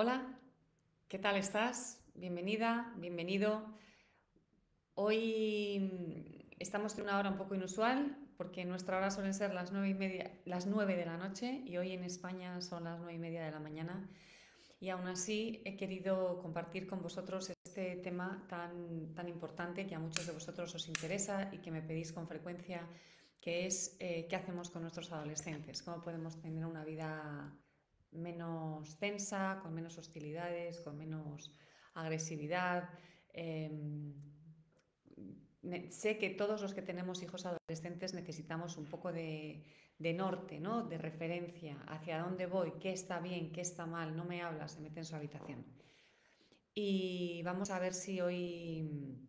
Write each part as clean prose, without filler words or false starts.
Hola, ¿qué tal estás? Bienvenida, bienvenido. Hoy estamos en una hora un poco inusual porque nuestra hora suelen ser las 9:30, las 9 de la noche y hoy en España son las 9:30 de la mañana y aún así he querido compartir con vosotros este tema tan importante que a muchos de vosotros os interesa y que me pedís con frecuencia, que es qué hacemos con nuestros adolescentes, cómo podemos tener una vida menos tensa, con menos hostilidades, con menos agresividad. Eh, Sé que todos los que tenemos hijos adolescentes necesitamos un poco de norte, ¿no? De referencia, hacia dónde voy, qué está bien, qué está mal, no me habla, se mete en su habitación. Y vamos a ver si hoy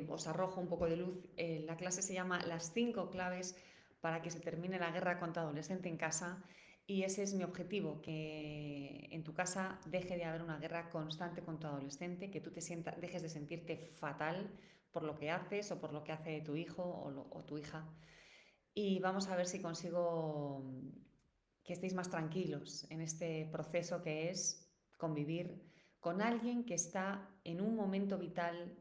os arrojo un poco de luz. La clase se llama Las 5 claves para que se termine la guerra contra adolescente en casa y ese es mi objetivo, que en tu casa deje de haber una guerra constante con tu adolescente, que tú dejes de sentirte fatal por lo que haces o por lo que hace tu hijo o tu hija. Y vamos a ver si consigo que estéis más tranquilos en este proceso que es convivir con alguien que está en un momento vital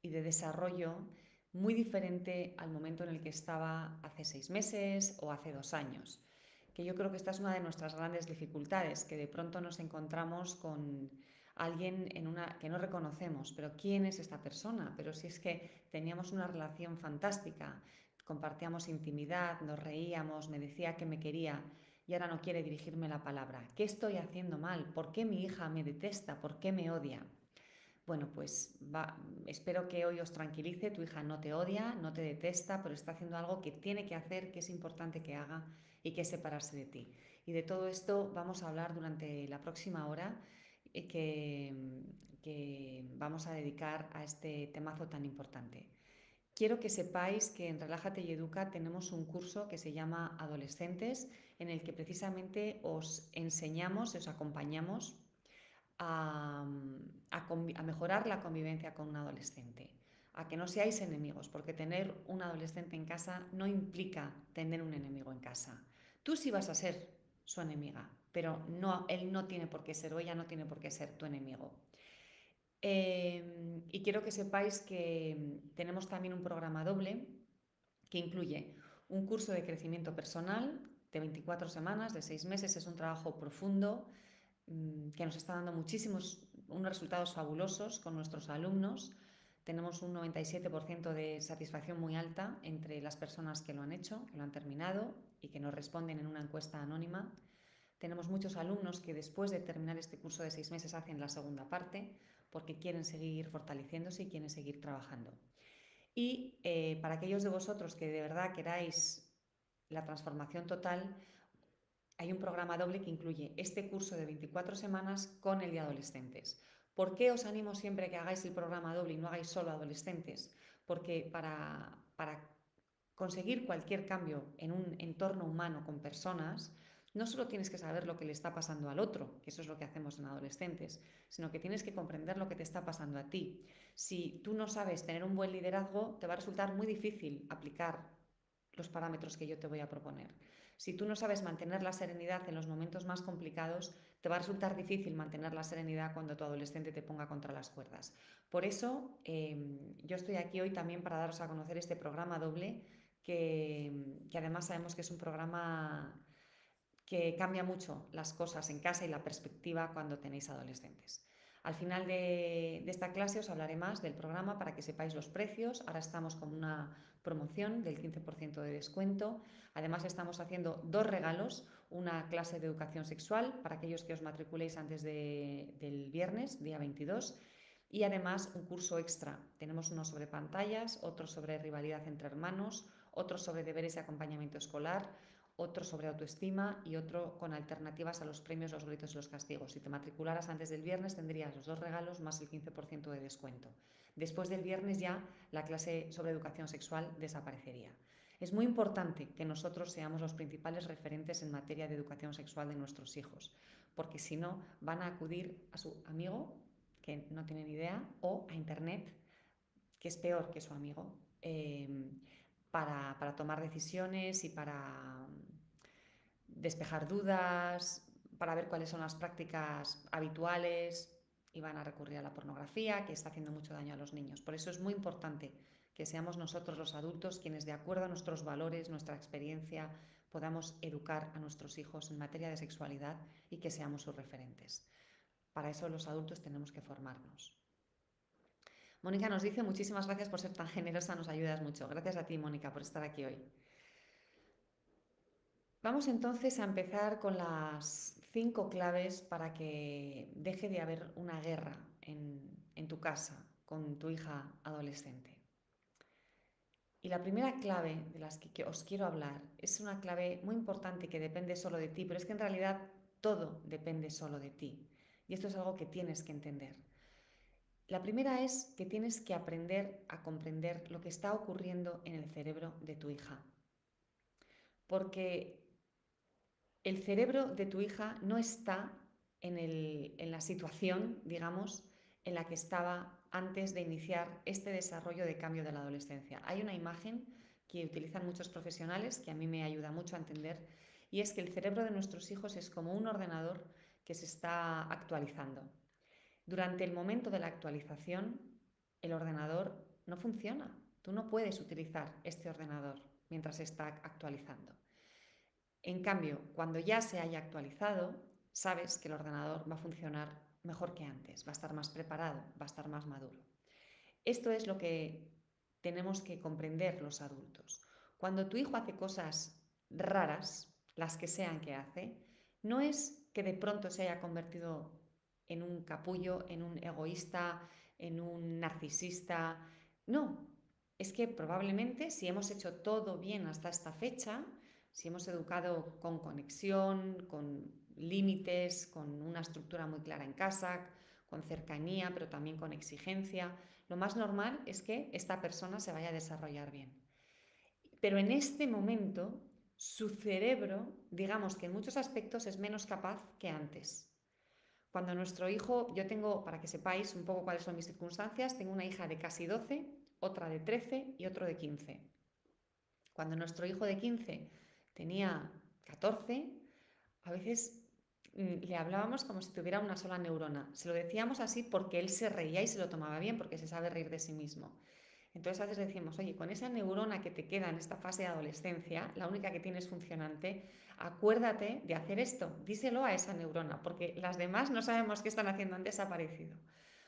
y de desarrollo muy diferente al momento en el que estaba hace 6 meses o hace 2 años. Que yo creo que esta es una de nuestras grandes dificultades, que de pronto nos encontramos con alguien que no reconocemos, pero ¿quién es esta persona? Pero si es que teníamos una relación fantástica, compartíamos intimidad, nos reíamos, me decía que me quería y ahora no quiere dirigirme la palabra. ¿Qué estoy haciendo mal? ¿Por qué mi hija me detesta? ¿Por qué me odia? Bueno, pues espero que hoy os tranquilice, tu hija no te odia, no te detesta, pero está haciendo algo que tiene que hacer, que es importante que haga y que es separarse de ti. Y de todo esto vamos a hablar durante la próxima hora que vamos a dedicar a este temazo tan importante. Quiero que sepáis que en Relájate y Educa tenemos un curso que se llama Adolescentes, en el que precisamente os enseñamos, os acompañamos a, a mejorar la convivencia con un adolescente, a que no seáis enemigos, porque tener un adolescente en casa no implica tener un enemigo en casa. Tú sí vas a ser su enemiga, pero no, él no tiene por qué ser o ella no tiene por qué ser tu enemigo. Y quiero que sepáis que tenemos también un programa doble que incluye un curso de crecimiento personal de 24 semanas, de 6 meses. Es un trabajo profundo que nos está dando unos resultados fabulosos con nuestros alumnos. Tenemos un 97% de satisfacción muy alta entre las personas que lo han hecho, que lo han terminado y que nos responden en una encuesta anónima. Tenemos muchos alumnos que después de terminar este curso de 6 meses hacen la segunda parte porque quieren seguir fortaleciéndose y quieren seguir trabajando. Y para aquellos de vosotros que de verdad queráis la transformación total, hay un programa doble que incluye este curso de 24 semanas con el de adolescentes. ¿Por qué os animo siempre que hagáis el programa doble y no hagáis solo adolescentes? Porque para conseguir cualquier cambio en un entorno humano con personas, no solo tienes que saber lo que le está pasando al otro, que eso es lo que hacemos en adolescentes, sino que tienes que comprender lo que te está pasando a ti. Si tú no sabes tener un buen liderazgo, te va a resultar muy difícil aplicar los parámetros que yo te voy a proponer. Si tú no sabes mantener la serenidad en los momentos más complicados, te va a resultar difícil mantener la serenidad cuando tu adolescente te ponga contra las cuerdas. Por eso, yo estoy aquí hoy también para daros a conocer este programa doble, que además sabemos que es un programa que cambia mucho las cosas en casa y la perspectiva cuando tenéis adolescentes. Al final de esta clase os hablaré más del programa para que sepáis los precios. Ahora estamos con una promoción del 15% de descuento. Además estamos haciendo dos regalos, una clase de educación sexual para aquellos que os matriculéis antes del viernes, día 22, y además un curso extra. Tenemos uno sobre pantallas, otro sobre rivalidad entre hermanos, otro sobre deberes y acompañamiento escolar, otro sobre autoestima y otro con alternativas a los premios, los gritos y los castigos. Si te matricularas antes del viernes tendrías los dos regalos más el 15% de descuento. Después del viernes ya la clase sobre educación sexual desaparecería. Es muy importante que nosotros seamos los principales referentes en materia de educación sexual de nuestros hijos, porque si no van a acudir a su amigo, que no tiene ni idea, o a Internet, que es peor que su amigo, para tomar decisiones y para despejar dudas, para ver cuáles son las prácticas habituales y van a recurrir a la pornografía, que está haciendo mucho daño a los niños. Por eso es muy importante que seamos nosotros los adultos quienes, de acuerdo a nuestros valores, nuestra experiencia, podamos educar a nuestros hijos en materia de sexualidad y que seamos sus referentes. Para eso los adultos tenemos que formarnos. Mónica nos dice: muchísimas gracias por ser tan generosa, nos ayudas mucho. Gracias a ti, Mónica, por estar aquí hoy. Vamos entonces a empezar con las 5 claves para que deje de haber una guerra en tu casa con tu hija adolescente. Y la primera clave de las que os quiero hablar es una clave muy importante que depende solo de ti, pero es que en realidad todo depende solo de ti. Y esto es algo que tienes que entender. La primera es que tienes que aprender a comprender lo que está ocurriendo en el cerebro de tu hija. Porque el cerebro de tu hija no está en la situación, digamos, en la que estaba antes de iniciar este desarrollo de cambio de la adolescencia. Hay una imagen que utilizan muchos profesionales que a mí me ayuda mucho a entender, y es que el cerebro de nuestros hijos es como un ordenador que se está actualizando. Durante el momento de la actualización, el ordenador no funciona. Tú no puedes utilizar este ordenador mientras se está actualizando. En cambio, cuando ya se haya actualizado, sabes que el ordenador va a funcionar mejor que antes, va a estar más preparado, va a estar más maduro. Esto es lo que tenemos que comprender los adultos. Cuando tu hijo hace cosas raras, las que sean que hace, no es que de pronto se haya convertido en un capullo, en un egoísta, en un narcisista. No, es que probablemente si hemos hecho todo bien hasta esta fecha, si hemos educado con conexión, con límites, con una estructura muy clara en casa, con cercanía, pero también con exigencia, lo más normal es que esta persona se vaya a desarrollar bien. Pero en este momento, su cerebro, digamos que en muchos aspectos es menos capaz que antes. Cuando nuestro hijo, yo tengo, para que sepáis un poco cuáles son mis circunstancias, tengo una hija de casi 12, otra de 13 y otro de 15. Cuando nuestro hijo de 15 tenía 14, a veces le hablábamos como si tuviera una sola neurona. Se lo decíamos así porque él se reía y se lo tomaba bien, porque se sabe reír de sí mismo. Entonces a veces decimos: oye, con esa neurona que te queda en esta fase de adolescencia, la única que tienes funcionante, acuérdate de hacer esto, díselo a esa neurona, porque las demás no sabemos qué están haciendo, han desaparecido.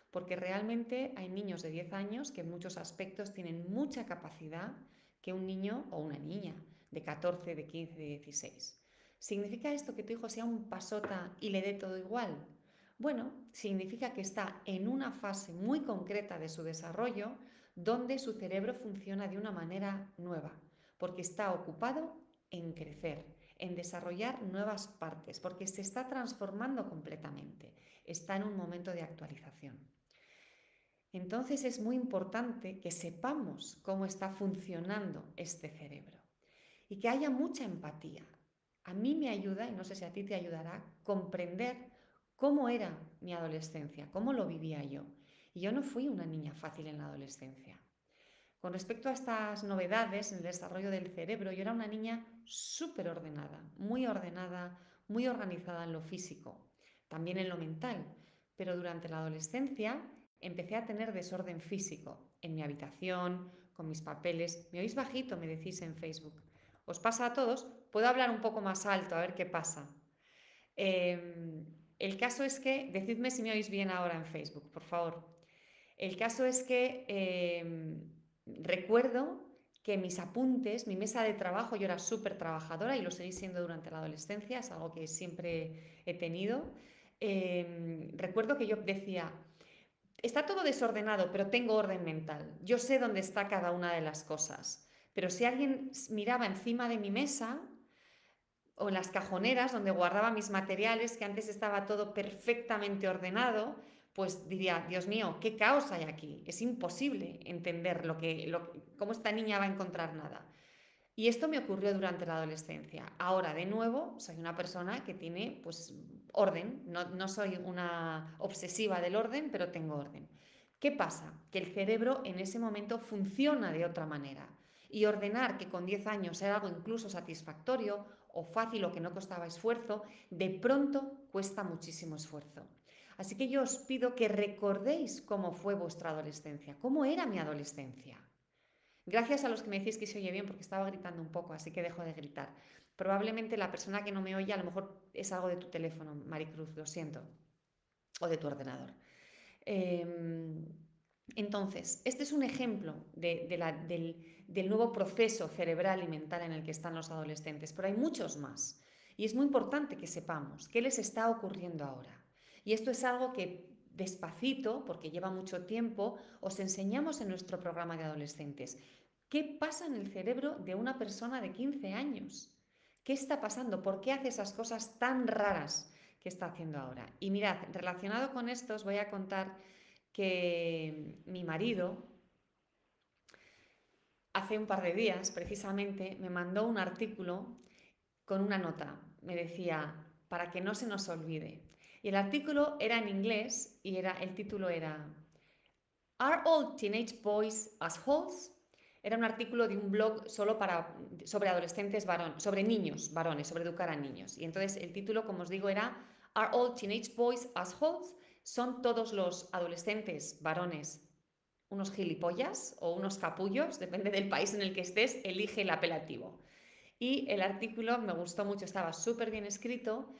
Porque realmente hay niños de 10 años que en muchos aspectos tienen mucha capacidad que un niño o una niña de 14, de 15, de 16. ¿Significa esto que tu hijo sea un pasota y le dé todo igual? Bueno, significa que está en una fase muy concreta de su desarrollo donde su cerebro funciona de una manera nueva, porque está ocupado en crecer, en desarrollar nuevas partes, porque se está transformando completamente, está en un momento de actualización. Entonces es muy importante que sepamos cómo está funcionando este cerebro y que haya mucha empatía. A mí me ayuda, y no sé si a ti te ayudará, comprender cómo era mi adolescencia, cómo lo vivía yo. Y yo no fui una niña fácil en la adolescencia. Con respecto a estas novedades en el desarrollo del cerebro, yo era una niña súper ordenada, muy organizada en lo físico, también en lo mental. Pero durante la adolescencia empecé a tener desorden físico en mi habitación, con mis papeles. ¿Me oís bajito?, me decís en Facebook. ¿Os pasa a todos? Puedo hablar un poco más alto, a ver qué pasa. El caso es que, decidme si me oís bien ahora en Facebook, por favor. El caso es que recuerdo que mis apuntes, mi mesa de trabajo, yo era súper trabajadora y lo seguí siendo durante la adolescencia, es algo que siempre he tenido. Recuerdo que yo decía: está todo desordenado, pero tengo orden mental. Yo sé dónde está cada una de las cosas. Pero si alguien miraba encima de mi mesa o en las cajoneras donde guardaba mis materiales, que antes estaba todo perfectamente ordenado, pues diría: Dios mío, qué caos hay aquí. Es imposible entender cómo esta niña va a encontrar nada. Y esto me ocurrió durante la adolescencia. Ahora, de nuevo, soy una persona que tiene, pues, orden. No soy una obsesiva del orden, pero tengo orden. ¿Qué pasa? Que el cerebro en ese momento funciona de otra manera. Y ordenar, que con 10 años era algo incluso satisfactorio, o fácil o que no costaba esfuerzo, de pronto cuesta muchísimo esfuerzo. Así que yo os pido que recordéis cómo fue vuestra adolescencia, cómo era mi adolescencia. Gracias a los que me decís que se oye bien porque estaba gritando un poco, así que dejo de gritar. Probablemente la persona que no me oye a lo mejor es algo de tu teléfono, Maricruz, lo siento, o de tu ordenador. Entonces, este es un ejemplo del nuevo proceso cerebral y mental en el que están los adolescentes, pero hay muchos más. Y es muy importante que sepamos qué les está ocurriendo ahora. Y esto es algo que despacito, porque lleva mucho tiempo, os enseñamos en nuestro programa de adolescentes. ¿Qué pasa en el cerebro de una persona de 15 años? ¿Qué está pasando? ¿Por qué hace esas cosas tan raras que está haciendo ahora? Y mirad, relacionado con esto os voy a contar que mi marido hace un par de días precisamente me mandó un artículo con una nota. Me decía, para que no se nos olvide. Y el artículo era en inglés y el título era ¿Are all teenage boys assholes? Era un artículo de un blog sobre adolescentes varones, sobre niños varones, sobre educar a niños. Y entonces el título, como os digo, era ¿Are all teenage boys assholes? ¿Son todos los adolescentes varones unos gilipollas o unos capullos? Depende del país en el que estés, elige el apelativo. Y el artículo me gustó mucho, estaba súper bien escrito,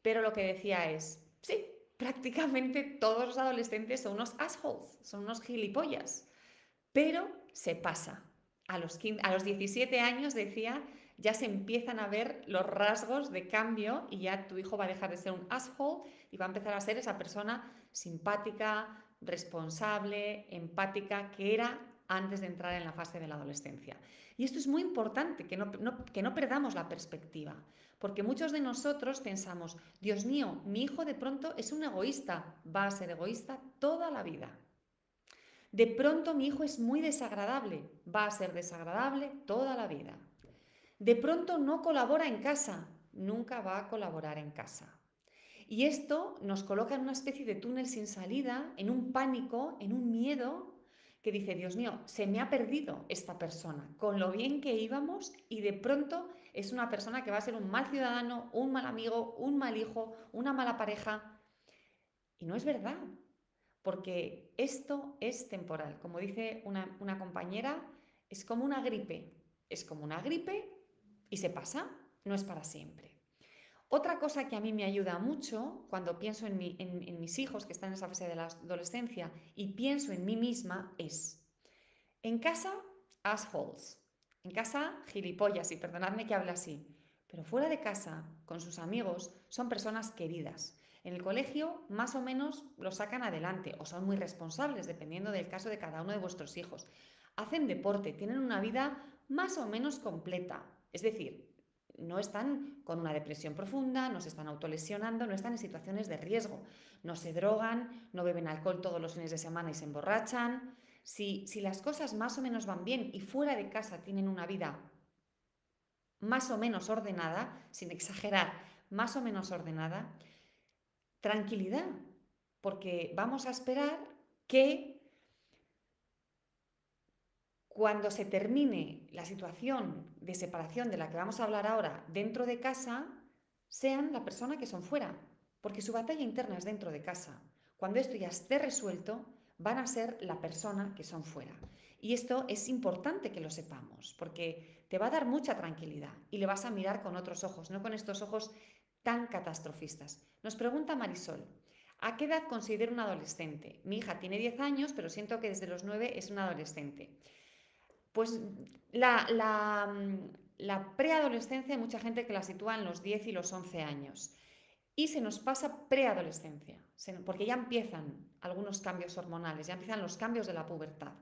pero lo que decía es, sí, prácticamente todos los adolescentes son unos assholes, son unos gilipollas, pero se pasa. A los 17 años, decía, ya se empiezan a ver los rasgos de cambio y ya tu hijo va a dejar de ser un asshole y va a empezar a ser esa persona simpática, responsable, empática que era antes de entrar en la fase de la adolescencia. Y esto es muy importante, que no perdamos la perspectiva, porque muchos de nosotros pensamos, Dios mío, mi hijo de pronto es un egoísta, va a ser egoísta toda la vida. De pronto mi hijo es muy desagradable, va a ser desagradable toda la vida. De pronto no colabora en casa, nunca va a colaborar en casa. Y esto nos coloca en una especie de túnel sin salida, en un pánico, en un miedo, que dice, Dios mío, se me ha perdido esta persona, con lo bien que íbamos, y de pronto es una persona que va a ser un mal ciudadano, un mal amigo, un mal hijo, una mala pareja. Y no es verdad, porque esto es temporal. Como dice una compañera, es como una gripe. Es como una gripe y se pasa, no es para siempre. Otra cosa que a mí me ayuda mucho cuando pienso en mis hijos que están en esa fase de la adolescencia y pienso en mí misma es, en casa, assholes, en casa, gilipollas, y perdonadme que hable así, pero fuera de casa, con sus amigos, son personas queridas. En el colegio, más o menos, lo sacan adelante o son muy responsables, dependiendo del caso de cada uno de vuestros hijos. Hacen deporte, tienen una vida más o menos completa, es decir, no están con una depresión profunda, no se están autolesionando, no están en situaciones de riesgo, no se drogan, no beben alcohol todos los fines de semana y se emborrachan. Si las cosas más o menos van bien y fuera de casa tienen una vida más o menos ordenada, sin exagerar, más o menos ordenada, tranquilidad, porque vamos a esperar que cuando se termine la situación de separación de la que vamos a hablar ahora dentro de casa, sean la persona que son fuera, porque su batalla interna es dentro de casa. Cuando esto ya esté resuelto, van a ser la persona que son fuera. Y esto es importante que lo sepamos, porque te va a dar mucha tranquilidad y le vas a mirar con otros ojos, no con estos ojos tan catastrofistas. Nos pregunta Marisol, ¿a qué edad considero un adolescente? Mi hija tiene 10 años, pero siento que desde los 9 es un adolescente. Pues la preadolescencia hay mucha gente que la sitúa en los 10 y los 11 años. Y se nos pasa preadolescencia, porque ya empiezan algunos cambios hormonales, ya empiezan los cambios de la pubertad.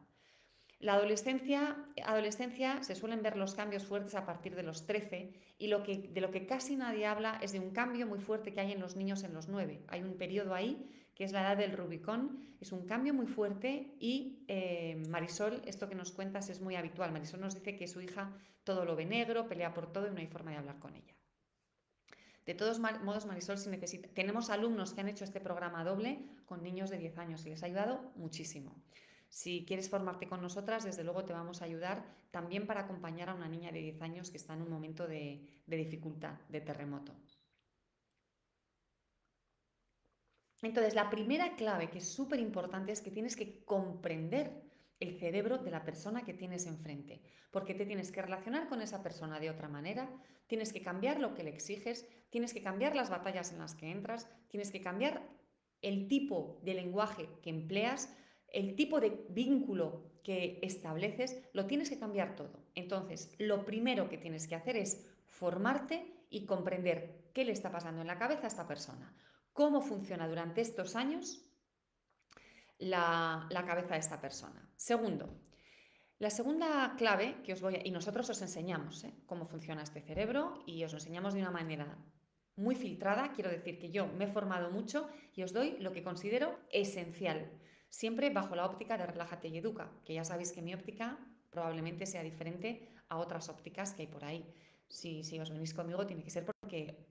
La adolescencia se suelen ver los cambios fuertes a partir de los 13 y de lo que casi nadie habla es de un cambio muy fuerte que hay en los niños en los 9. Hay un periodo ahí que es la edad del Rubicón, es un cambio muy fuerte y Marisol, esto que nos cuentas es muy habitual. Marisol nos dice que su hija todo lo ve negro, pelea por todo y no hay forma de hablar con ella. De todos modos, Marisol, si tenemos alumnos que han hecho este programa doble con niños de 10 años y les ha ayudado muchísimo. Si quieres formarte con nosotras, desde luego te vamos a ayudar también para acompañar a una niña de 10 años que está en un momento de dificultad, de terremoto. Entonces, la primera clave que es súper importante es que tienes que comprender el cerebro de la persona que tienes enfrente, porque te tienes que relacionar con esa persona de otra manera, tienes que cambiar lo que le exiges, tienes que cambiar las batallas en las que entras, tienes que cambiar el tipo de lenguaje que empleas, el tipo de vínculo que estableces, lo tienes que cambiar todo. Entonces, lo primero que tienes que hacer es formarte y comprender qué le está pasando en la cabeza a esta persona, cómo funciona durante estos años la cabeza de esta persona. Segundo, la segunda clave que os voy a... Y nosotros os enseñamos cómo funciona este cerebro y os lo enseñamos de una manera muy filtrada. Quiero decir que yo me he formado mucho y os doy lo que considero esencial, siempre bajo la óptica de Relájate y Educa, que ya sabéis que mi óptica probablemente sea diferente a otras ópticas que hay por ahí. Si os venís conmigo tiene que ser porque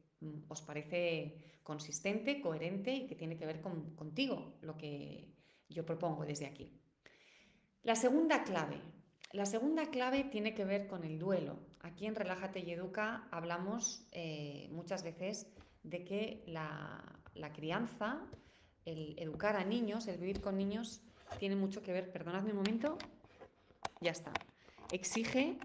os parece consistente, coherente y que tiene que ver contigo lo que yo propongo desde aquí. La segunda clave tiene que ver con el duelo. Aquí en Relájate y Educa hablamos muchas veces de que la crianza, el educar a niños, el vivir con niños, tiene mucho que ver, perdonadme un momento, ya está, exige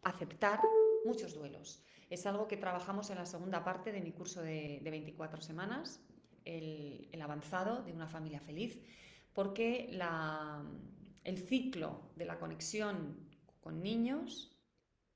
aceptar muchos duelos. Es algo que trabajamos en la segunda parte de mi curso de 24 semanas, el avanzado de una familia feliz, porque el ciclo de la conexión con niños,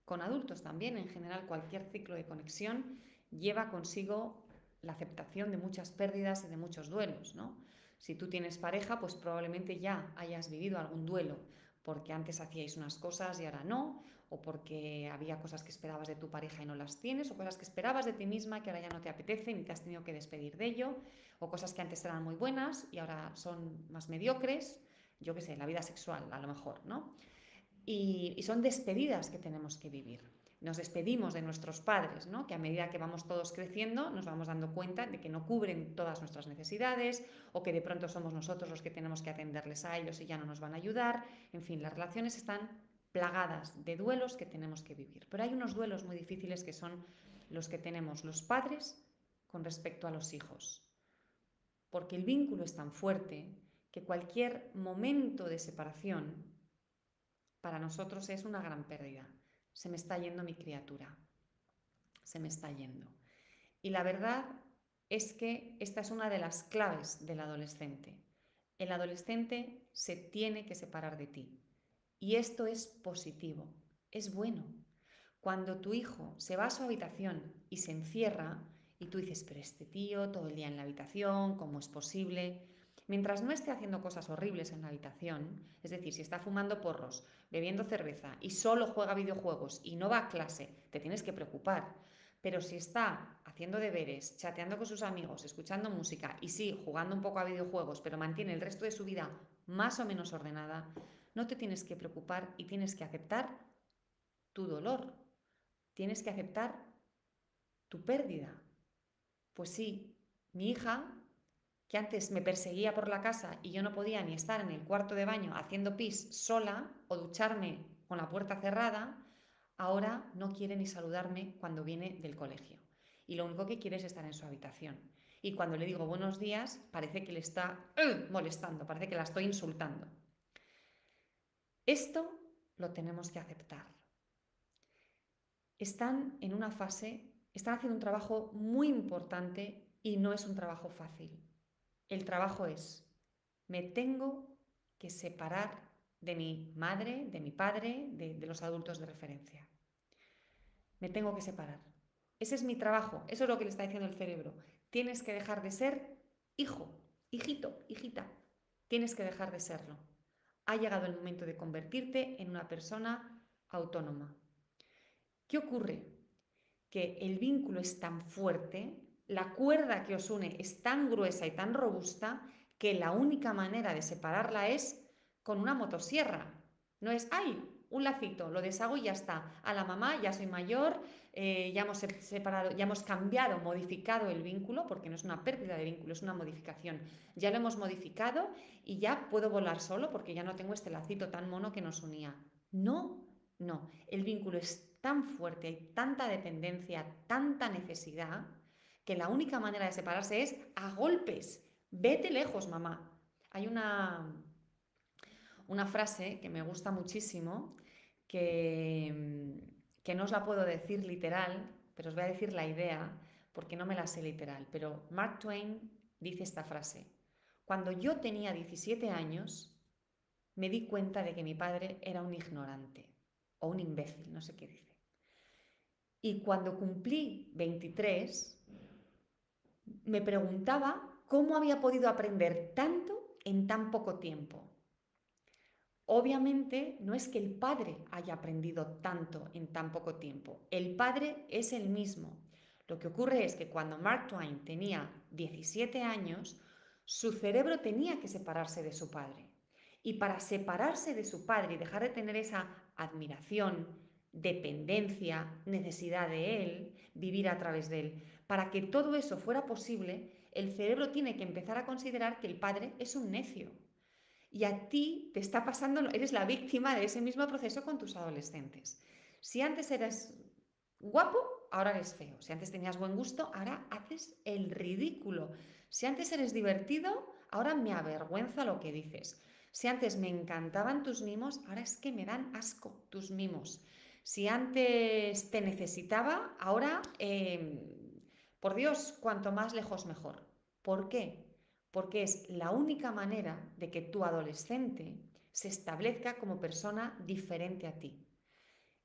con adultos también, en general cualquier ciclo de conexión, lleva consigo la aceptación de muchas pérdidas y de muchos duelos, ¿no? Si tú tienes pareja, pues probablemente ya hayas vivido algún duelo, porque antes hacíais unas cosas y ahora no, o porque había cosas que esperabas de tu pareja y no las tienes, o cosas que esperabas de ti misma que ahora ya no te apetecen y te has tenido que despedir de ello, o cosas que antes eran muy buenas y ahora son más mediocres, yo qué sé, la vida sexual a lo mejor, ¿no? Y son despedidas que tenemos que vivir. Nos despedimos de nuestros padres, ¿no? Que a medida que vamos todos creciendo nos vamos dando cuenta de que no cubren todas nuestras necesidades o que de pronto somos nosotros los que tenemos que atenderles a ellos y ya no nos van a ayudar. En fin, las relaciones están plagadas de duelos que tenemos que vivir. Pero hay unos duelos muy difíciles que son los que tenemos los padres con respecto a los hijos. Porque el vínculo es tan fuerte que cualquier momento de separación para nosotros es una gran pérdida. Se me está yendo mi criatura. Se me está yendo. Y la verdad es que esta es una de las claves del adolescente. El adolescente se tiene que separar de ti. Y esto es positivo, es bueno. Cuando tu hijo se va a su habitación y se encierra, y tú dices, pero este tío todo el día en la habitación, ¿cómo es posible? Mientras no esté haciendo cosas horribles en la habitación, es decir, si está fumando porros, bebiendo cerveza y solo juega videojuegos y no va a clase, te tienes que preocupar. Pero si está haciendo deberes, chateando con sus amigos, escuchando música y sí, jugando un poco a videojuegos, pero mantiene el resto de su vida más o menos ordenada, no te tienes que preocupar y tienes que aceptar tu dolor. Tienes que aceptar tu pérdida. Pues sí, mi hija, que antes me perseguía por la casa y yo no podía ni estar en el cuarto de baño haciendo pis sola o ducharme con la puerta cerrada, ahora no quiere ni saludarme cuando viene del colegio. Y lo único que quiere es estar en su habitación. Y cuando le digo buenos días, parece que le está molestando, parece que la estoy insultando. Esto lo tenemos que aceptar. Están en una fase, están haciendo un trabajo muy importante y no es un trabajo fácil. El trabajo es, me tengo que separar de mi madre, de mi padre, de los adultos de referencia. Me tengo que separar. Ese es mi trabajo, eso es lo que le está diciendo el cerebro. Tienes que dejar de ser hijo, hijito, hijita. Tienes que dejar de serlo. Ha llegado el momento de convertirte en una persona autónoma. ¿Qué ocurre? Que el vínculo es tan fuerte, la cuerda que os une es tan gruesa y tan robusta que la única manera de separarla es con una motosierra. No es, ¡ay! un lacito, lo deshago y ya está. A la mamá, ya soy mayor, ya hemos separado, ya hemos cambiado, modificado el vínculo, porque no es una pérdida de vínculo, es una modificación. Ya lo hemos modificado y ya puedo volar solo porque ya no tengo este lacito tan mono que nos unía. No, no. El vínculo es tan fuerte, hay tanta dependencia, tanta necesidad, que la única manera de separarse es a golpes. Vete lejos, mamá. Hay una frase que me gusta muchísimo, que no os la puedo decir literal, pero os voy a decir la idea, porque no me la sé literal. Pero Mark Twain dice esta frase: cuando yo tenía 17 años, me di cuenta de que mi padre era un ignorante o un imbécil, no sé qué dice. Y cuando cumplí 23, me preguntaba cómo había podido aprender tanto en tan poco tiempo. Obviamente no es que el padre haya aprendido tanto en tan poco tiempo. El padre es el mismo. Lo que ocurre es que cuando Mark Twain tenía 17 años, su cerebro tenía que separarse de su padre. Y para separarse de su padre y dejar de tener esa admiración, dependencia, necesidad de él, vivir a través de él, para que todo eso fuera posible, el cerebro tiene que empezar a considerar que el padre es un necio. Y a ti te está pasando, eres la víctima de ese mismo proceso con tus adolescentes. Si antes eras guapo, ahora eres feo. Si antes tenías buen gusto, ahora haces el ridículo. Si antes eres divertido, ahora me avergüenza lo que dices. Si antes me encantaban tus mimos, ahora es que me dan asco tus mimos. Si antes te necesitaba, ahora, por Dios, cuanto más lejos mejor. ¿Por qué? Porque es la única manera de que tu adolescente se establezca como persona diferente a ti.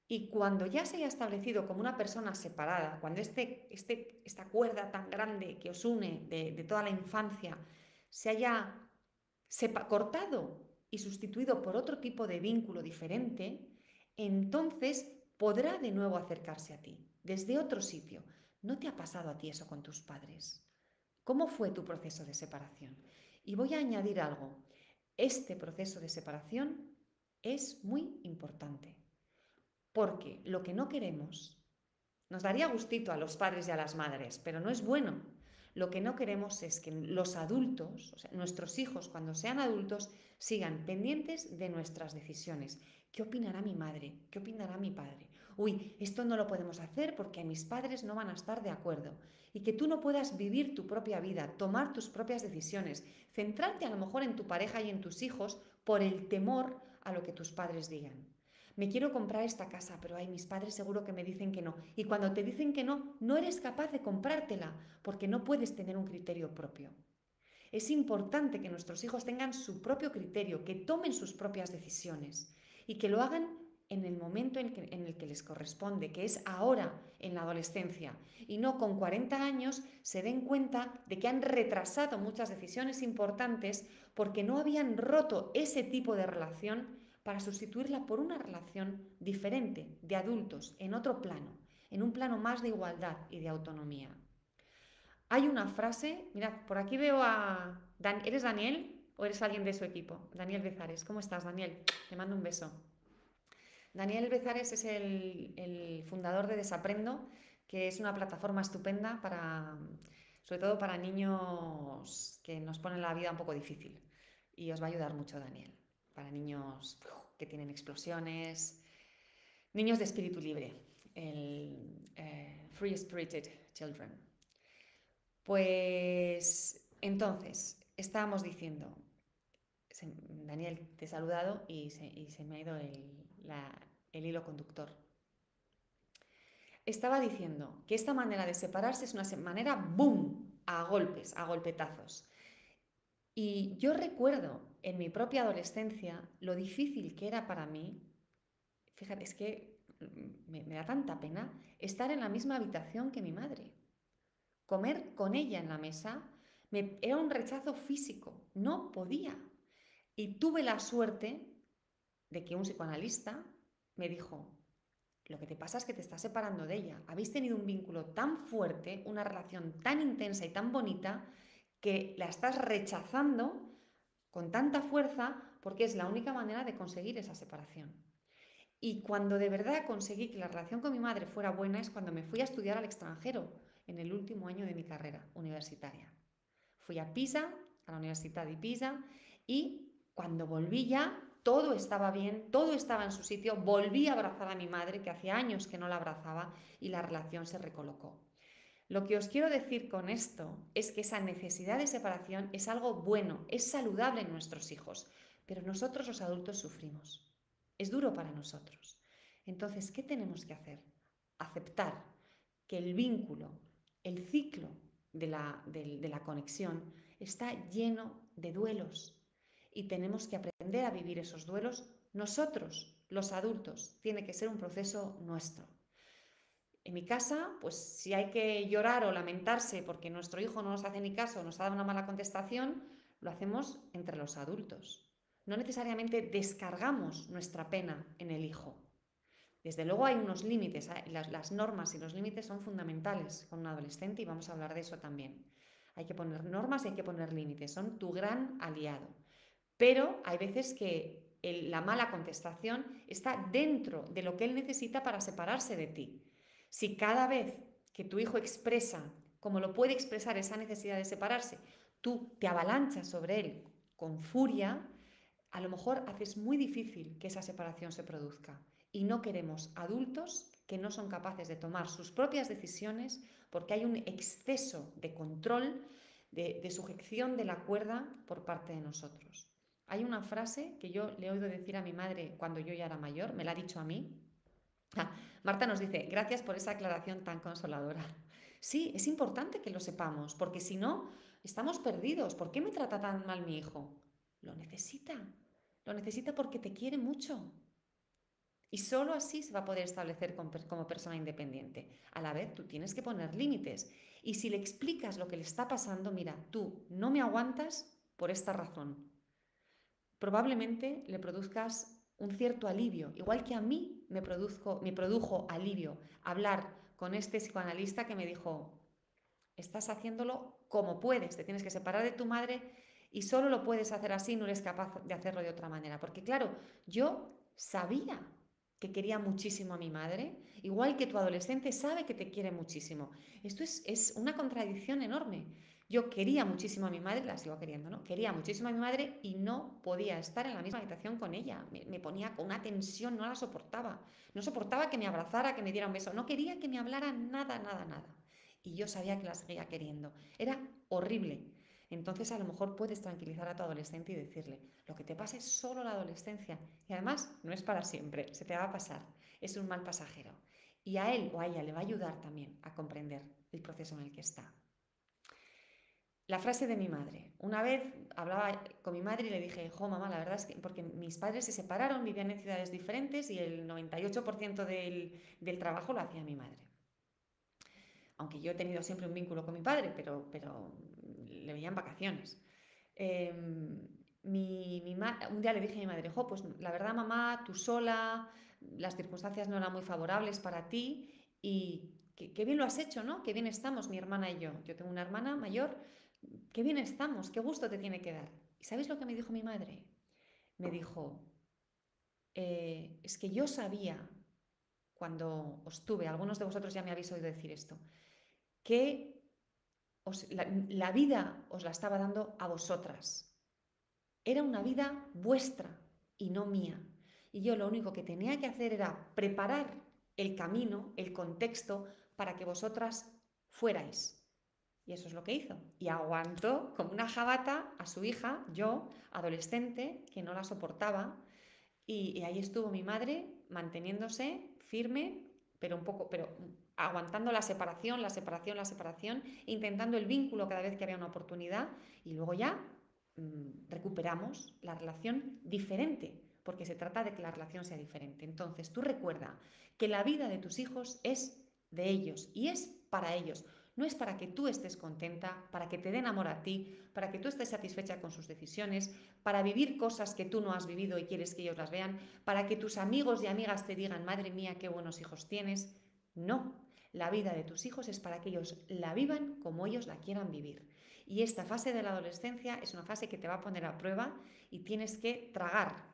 Y cuando ya se haya establecido como una persona separada, cuando esta cuerda tan grande que os une de toda la infancia se haya cortado y sustituido por otro tipo de vínculo diferente, entonces podrá de nuevo acercarse a ti, desde otro sitio. ¿No te ha pasado a ti eso con tus padres? ¿Cómo fue tu proceso de separación? Y voy a añadir algo. Este proceso de separación es muy importante, porque lo que no queremos, nos daría gustito a los padres y a las madres, pero no es bueno. Lo que no queremos es que los adultos, o sea, nuestros hijos, cuando sean adultos, sigan pendientes de nuestras decisiones. ¿Qué opinará mi madre? ¿Qué opinará mi padre? Uy, esto no lo podemos hacer porque mis padres no van a estar de acuerdo. Y que tú no puedas vivir tu propia vida, tomar tus propias decisiones, centrarte a lo mejor en tu pareja y en tus hijos por el temor a lo que tus padres digan. Me quiero comprar esta casa, pero ay, mis padres seguro que me dicen que no. Y cuando te dicen que no, no eres capaz de comprártela porque no puedes tener un criterio propio. Es importante que nuestros hijos tengan su propio criterio, que tomen sus propias decisiones y que lo hagan en el momento en el que les corresponde, que es ahora, en la adolescencia, y no con 40 años se den cuenta de que han retrasado muchas decisiones importantes porque no habían roto ese tipo de relación para sustituirla por una relación diferente, de adultos, en otro plano, en un plano más de igualdad y de autonomía. Hay una frase, mirad, por aquí veo a... ¿Eres Daniel o eres alguien de su equipo? Daniel Bezares, ¿cómo estás, Daniel? Te mando un beso. Daniel Bezares es el fundador de Desaprendo, que es una plataforma estupenda sobre todo para niños que nos ponen la vida un poco difícil. Y os va a ayudar mucho, Daniel, para niños que tienen explosiones, niños de espíritu libre, Free Spirited Children. Pues entonces, estábamos diciendo, Daniel, te he saludado y se me ha ido el hilo conductor. Estaba diciendo que esta manera de separarse es una manera, ¡boom!, a golpes, a golpetazos. Y yo recuerdo en mi propia adolescencia lo difícil que era para mí, fíjate, es que me da tanta pena estar en la misma habitación que mi madre. Comer con ella en la mesa era un rechazo físico, no podía. Y tuve la suerte de que un psicoanalista me dijo: lo que te pasa es que te estás separando de ella. Habéis tenido un vínculo tan fuerte, una relación tan intensa y tan bonita, que la estás rechazando con tanta fuerza porque es la única manera de conseguir esa separación. Y cuando de verdad conseguí que la relación con mi madre fuera buena es cuando me fui a estudiar al extranjero en el último año de mi carrera universitaria. Fui a Pisa, a la Universidad de Pisa, y cuando volví ya todo estaba bien, todo estaba en su sitio, volví a abrazar a mi madre, que hacía años que no la abrazaba, y la relación se recolocó. Lo que os quiero decir con esto es que esa necesidad de separación es algo bueno, es saludable en nuestros hijos, pero nosotros los adultos sufrimos. Es duro para nosotros. Entonces, ¿qué tenemos que hacer? Aceptar que el vínculo, el ciclo de la conexión está lleno de duelos y tenemos que aprender a vivir esos duelos nosotros, los adultos. Tiene que ser un proceso nuestro. En mi casa, pues si hay que llorar o lamentarse porque nuestro hijo no nos hace ni caso, nos ha dado una mala contestación, lo hacemos entre los adultos. No necesariamente descargamos nuestra pena en el hijo. Desde luego hay unos límites, las normas y los límites son fundamentales con un adolescente y vamos a hablar de eso también. Hay que poner normas y hay que poner límites, son tu gran aliado. Pero hay veces que la mala contestación está dentro de lo que él necesita para separarse de ti. Si cada vez que tu hijo expresa, como lo puede expresar esa necesidad de separarse, tú te avalanchas sobre él con furia, a lo mejor haces muy difícil que esa separación se produzca. Y no queremos adultos que no son capaces de tomar sus propias decisiones porque hay un exceso de control, de sujeción de la cuerda por parte de nosotros. Hay una frase que yo le he oído decir a mi madre cuando yo ya era mayor, me la ha dicho a mí. Marta nos dice, gracias por esa aclaración tan consoladora. Sí, es importante que lo sepamos, porque si no, estamos perdidos. ¿Por qué me trata tan mal mi hijo? Lo necesita. Lo necesita porque te quiere mucho. Y solo así se va a poder establecer como persona independiente. A la vez, tú tienes que poner límites. Y si le explicas lo que le está pasando, mira, tú no me aguantas por esta razón. Probablemente le produzcas un cierto alivio, igual que a mí me produjo alivio hablar con este psicoanalista que me dijo, estás haciéndolo como puedes, te tienes que separar de tu madre y solo lo puedes hacer así, no eres capaz de hacerlo de otra manera. Porque claro, yo sabía que quería muchísimo a mi madre, igual que tu adolescente sabe que te quiere muchísimo. Esto es una contradicción enorme. Yo quería muchísimo a mi madre, la sigo queriendo, ¿no? Quería muchísimo a mi madre y no podía estar en la misma habitación con ella. Me ponía con una tensión, no la soportaba. No soportaba que me abrazara, que me diera un beso. No quería que me hablara nada, nada, nada. Y yo sabía que la seguía queriendo. Era horrible. Entonces a lo mejor puedes tranquilizar a tu adolescente y decirle, lo que te pasa es solo la adolescencia y además no es para siempre, se te va a pasar, es un mal pasajero. Y a él o a ella le va a ayudar también a comprender el proceso en el que está. La frase de mi madre. Una vez hablaba con mi madre y le dije, jo, mamá, la verdad es que porque mis padres se separaron, vivían en ciudades diferentes y el 98% del trabajo lo hacía mi madre. Aunque yo he tenido siempre un vínculo con mi padre, pero le veía en vacaciones. Eh, un día le dije a mi madre, jo, pues la verdad, mamá, tú sola, las circunstancias no eran muy favorables para ti y qué bien lo has hecho, ¿no? Qué bien estamos, mi hermana y yo. Yo tengo una hermana mayor, qué bien estamos, qué gusto te tiene que dar. ¿Y sabes lo que me dijo mi madre? Me dijo, es que yo sabía cuando os tuve, algunos de vosotros ya me habéis oído decir esto, que la vida os la estaba dando a vosotras. Era una vida vuestra y no mía. Y yo lo único que tenía que hacer era preparar el camino, el contexto, para que vosotras fuerais. Y eso es lo que hizo. Y aguantó como una jabata a su hija, yo, adolescente, que no la soportaba. Y ahí estuvo mi madre manteniéndose firme, pero un poco, pero aguantando la separación, la separación, la separación, intentando el vínculo cada vez que había una oportunidad. Y luego ya recuperamos la relación diferente, porque se trata de que la relación sea diferente. Entonces, tú recuerda que la vida de tus hijos es de ellos y es para ellos. No es para que tú estés contenta, para que te den amor a ti, para que tú estés satisfecha con sus decisiones, para vivir cosas que tú no has vivido y quieres que ellos las vean, para que tus amigos y amigas te digan, madre mía, qué buenos hijos tienes. No, la vida de tus hijos es para que ellos la vivan como ellos la quieran vivir. Y esta fase de la adolescencia es una fase que te va a poner a prueba y tienes que tragar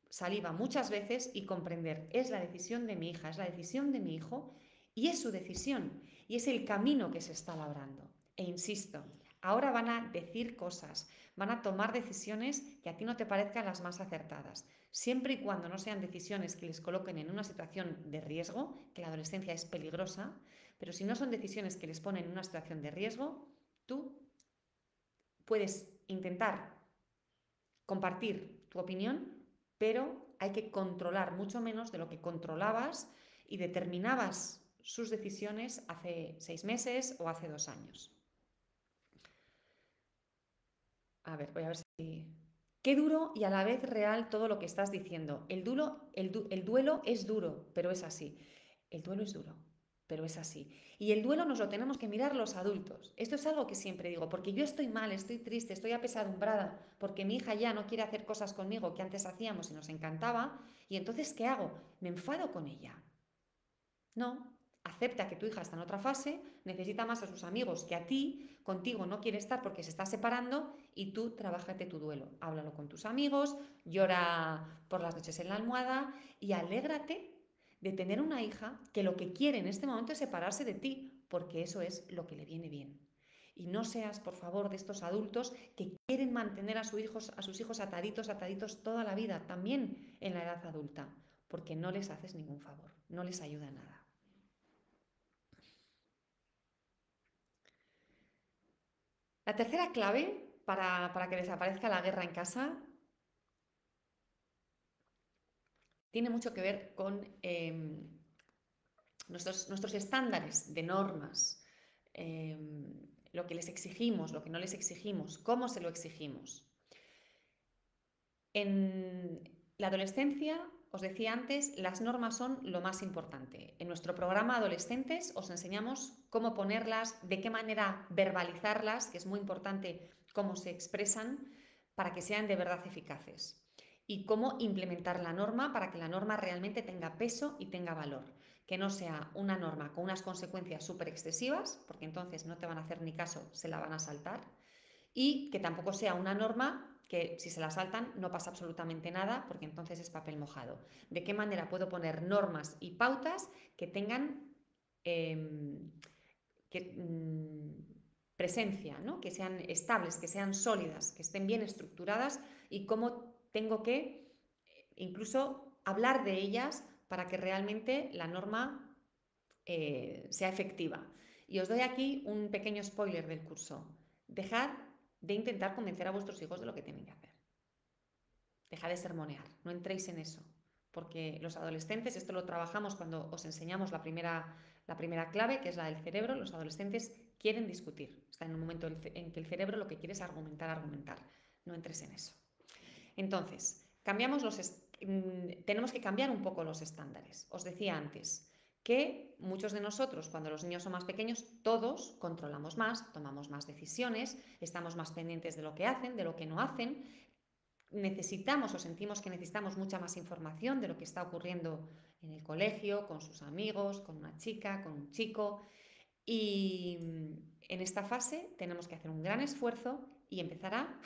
saliva muchas veces y comprender, es la decisión de mi hija, es la decisión de mi hijo y es su decisión y es el camino que se está labrando. E insisto, ahora van a decir cosas, van a tomar decisiones que a ti no te parezcan las más acertadas, siempre y cuando no sean decisiones que les coloquen en una situación de riesgo, que la adolescencia es peligrosa, pero si no son decisiones que les ponen en una situación de riesgo, tú puedes intentar compartir tu opinión, pero hay que controlar mucho menos de lo que controlabas y determinabas sus decisiones hace 6 meses o hace 2 años. A ver, voy a ver si... Qué duro y a la vez real todo lo que estás diciendo. El duelo es duro, pero es así. El duelo es duro, pero es así. Y el duelo nos lo tenemos que mirar los adultos. Esto es algo que siempre digo, porque yo estoy mal, estoy triste, estoy apesadumbrada, porque mi hija ya no quiere hacer cosas conmigo que antes hacíamos y nos encantaba, y entonces, ¿qué hago? Me enfado con ella. No, acepta que tu hija está en otra fase, necesita más a sus amigos que a ti, contigo no quiere estar porque se está separando y tú trabájate tu duelo. Háblalo con tus amigos, llora por las noches en la almohada y alégrate de tener una hija que lo que quiere en este momento es separarse de ti, porque eso es lo que le viene bien. Y no seas, por favor, de estos adultos que quieren mantener a sus hijos ataditos toda la vida, también en la edad adulta, porque no les haces ningún favor, no les ayuda en nada. La tercera clave para que desaparezca la guerra en casa tiene mucho que ver con nuestros estándares de normas, eh, lo que les exigimos, lo que no les exigimos, cómo se lo exigimos. En la adolescencia, os decía antes, las normas son lo más importante. En nuestro programa Adolescentes os enseñamos cómo ponerlas, de qué manera verbalizarlas, que es muy importante cómo se expresan, para que sean de verdad eficaces. Y cómo implementar la norma para que la norma realmente tenga peso y tenga valor. Que no sea una norma con unas consecuencias súper excesivas, porque entonces no te van a hacer ni caso, se la van a saltar. Y que tampoco sea una norma que si se la saltan no pasa absolutamente nada, porque entonces es papel mojado. ¿De qué manera puedo poner normas y pautas que tengan presencia, ¿no? Que sean estables, que sean sólidas, que estén bien estructuradas y cómo tengo que incluso hablar de ellas para que realmente la norma sea efectiva? Y os doy aquí un pequeño spoiler del curso. Dejad de intentar convencer a vuestros hijos de lo que tienen que hacer. Dejad de sermonear, no entréis en eso, porque los adolescentes, esto lo trabajamos cuando os enseñamos la primera clave, que es la del cerebro. Los adolescentes quieren discutir, está en un momento en que el cerebro lo que quiere es argumentar, no entres en eso. Entonces, tenemos que cambiar un poco los estándares. Os decía antes que muchos de nosotros, cuando los niños son más pequeños, todos controlamos más, tomamos más decisiones, estamos más pendientes de lo que hacen, de lo que no hacen. Necesitamos o sentimos que necesitamos mucha más información de lo que está ocurriendo en el colegio, con sus amigos, con una chica, con un chico. Y en esta fase tenemos que hacer un gran esfuerzo y empezar a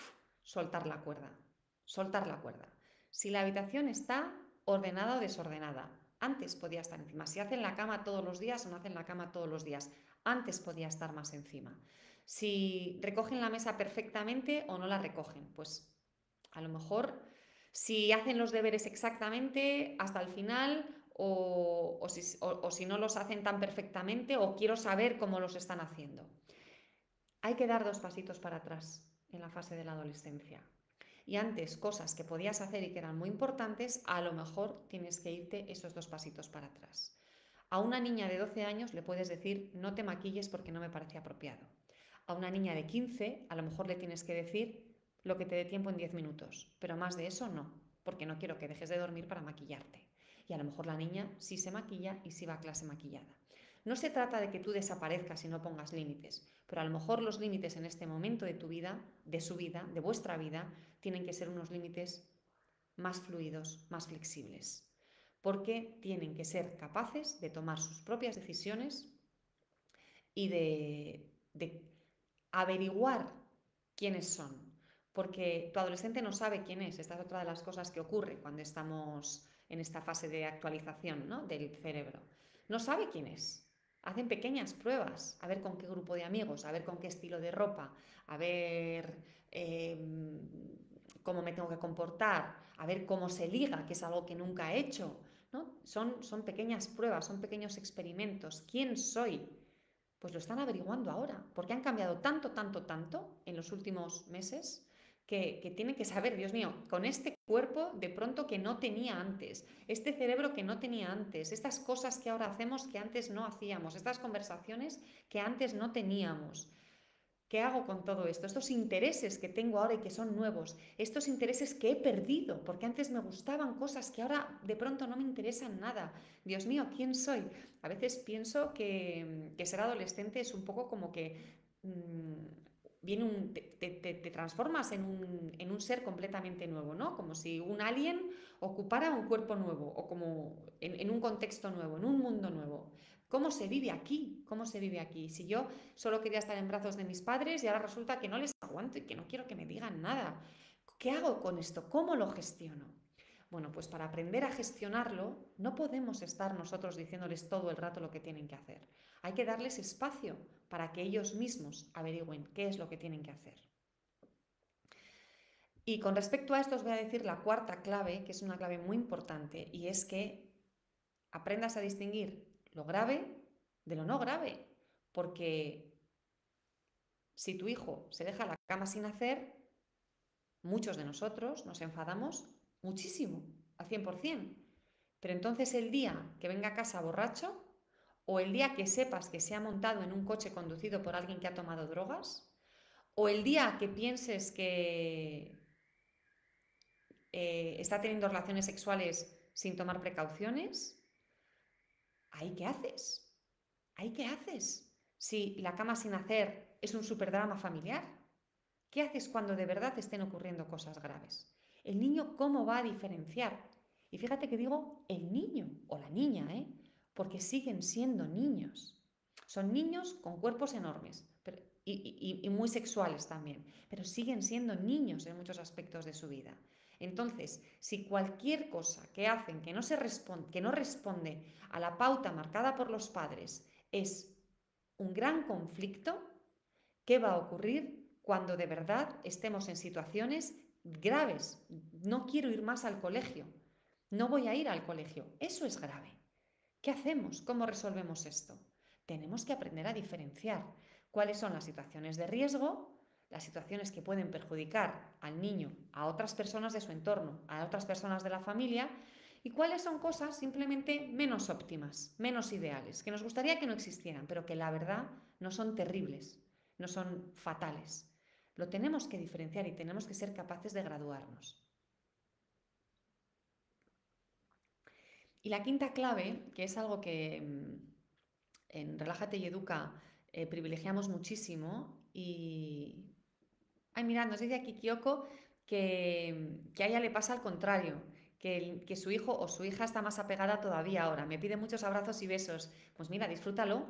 soltar la cuerda. Soltar la cuerda. Si la habitación está ordenada o desordenada, antes podía estar encima. Si hacen la cama todos los días o no hacen la cama todos los días, antes podía estar más encima. Si recogen la mesa perfectamente o no la recogen, pues a lo mejor si hacen los deberes exactamente hasta el final o si no los hacen tan perfectamente o quiero saber cómo los están haciendo. Hay que dar 2 pasitos para atrás en la fase de la adolescencia. Y antes, cosas que podías hacer y que eran muy importantes, a lo mejor tienes que irte esos 2 pasitos para atrás. A una niña de 12 años le puedes decir, no te maquilles porque no me parece apropiado. A una niña de 15, a lo mejor le tienes que decir lo que te dé tiempo en 10 minutos, pero más de eso no, porque no quiero que dejes de dormir para maquillarte. Y a lo mejor la niña sí se maquilla y sí va a clase maquillada. No se trata de que tú desaparezcas y no pongas límites, pero a lo mejor los límites en este momento de tu vida, de su vida, de vuestra vida, tienen que ser unos límites más fluidos, más flexibles, porque tienen que ser capaces de tomar sus propias decisiones y de averiguar quiénes son. porque tu adolescente no sabe quién es. Esta es otra de las cosas que ocurre cuando estamos en esta fase de actualización, ¿no?, del cerebro. No sabe quién es. Hacen pequeñas pruebas, a ver con qué grupo de amigos, a ver con qué estilo de ropa, a ver cómo me tengo que comportar, a ver cómo se liga, que es algo que nunca he hecho, ¿no? Son pequeñas pruebas, son pequeños experimentos. ¿Quién soy? Pues lo están averiguando ahora, porque han cambiado tanto, tanto, tanto en los últimos meses que tienen que saber, Dios mío, con este cuerpo de pronto que no tenía antes, este cerebro que no tenía antes, estas cosas que ahora hacemos que antes no hacíamos, estas conversaciones que antes no teníamos. ¿Qué hago con todo esto? Estos intereses que tengo ahora y que son nuevos, estos intereses que he perdido, porque antes me gustaban cosas que ahora de pronto no me interesan nada. Dios mío, ¿quién soy? A veces pienso que ser adolescente es un poco como que te transformas en un ser completamente nuevo, ¿no? Como si un alien ocupara un cuerpo nuevo o como en un contexto nuevo, en un mundo nuevo. ¿Cómo se vive aquí? ¿Cómo se vive aquí? Si yo solo quería estar en brazos de mis padres y ahora resulta que no les aguanto y que no quiero que me digan nada. ¿Qué hago con esto? ¿Cómo lo gestiono? Bueno, pues para aprender a gestionarlo no podemos estar nosotros diciéndoles todo el rato lo que tienen que hacer. Hay que darles espacio para que ellos mismos averigüen qué es lo que tienen que hacer. Y con respecto a esto os voy a decir la cuarta clave, que es una clave muy importante, y es que aprendas a distinguir lo grave de lo no grave, porque si tu hijo se deja la cama sin hacer, muchos de nosotros nos enfadamos muchísimo, al 100%. Pero entonces el día que venga a casa borracho o el día que sepas que se ha montado en un coche conducido por alguien que ha tomado drogas o el día que pienses que está teniendo relaciones sexuales sin tomar precauciones, ¿ahí qué haces? ¿Ahí qué haces? Si la cama sin hacer es un superdrama familiar, ¿qué haces cuando de verdad estén ocurriendo cosas graves? El niño, ¿cómo va a diferenciar? Y fíjate que digo el niño o la niña, porque siguen siendo niños. Son niños con cuerpos enormes y muy sexuales también, pero siguen siendo niños en muchos aspectos de su vida. Entonces, si cualquier cosa que hacen que no responde a la pauta marcada por los padres es un gran conflicto, ¿qué va a ocurrir cuando de verdad estemos en situaciones graves? No quiero ir más al colegio, no voy a ir al colegio, eso es grave. ¿Qué hacemos? ¿Cómo resolvemos esto? Tenemos que aprender a diferenciar cuáles son las situaciones de riesgo, las situaciones que pueden perjudicar al niño, a otras personas de su entorno, a otras personas de la familia, y cuáles son cosas simplemente menos óptimas, menos ideales, que nos gustaría que no existieran, pero que la verdad no son terribles, no son fatales. Lo tenemos que diferenciar y tenemos que ser capaces de graduarnos. Y la quinta clave, que es algo que en Relájate y Educa privilegiamos muchísimo y... Ay, mira, nos dice aquí Kyoko que a ella le pasa al contrario, que su hijo o su hija está más apegada todavía ahora. Me pide muchos abrazos y besos. Pues mira, disfrútalo.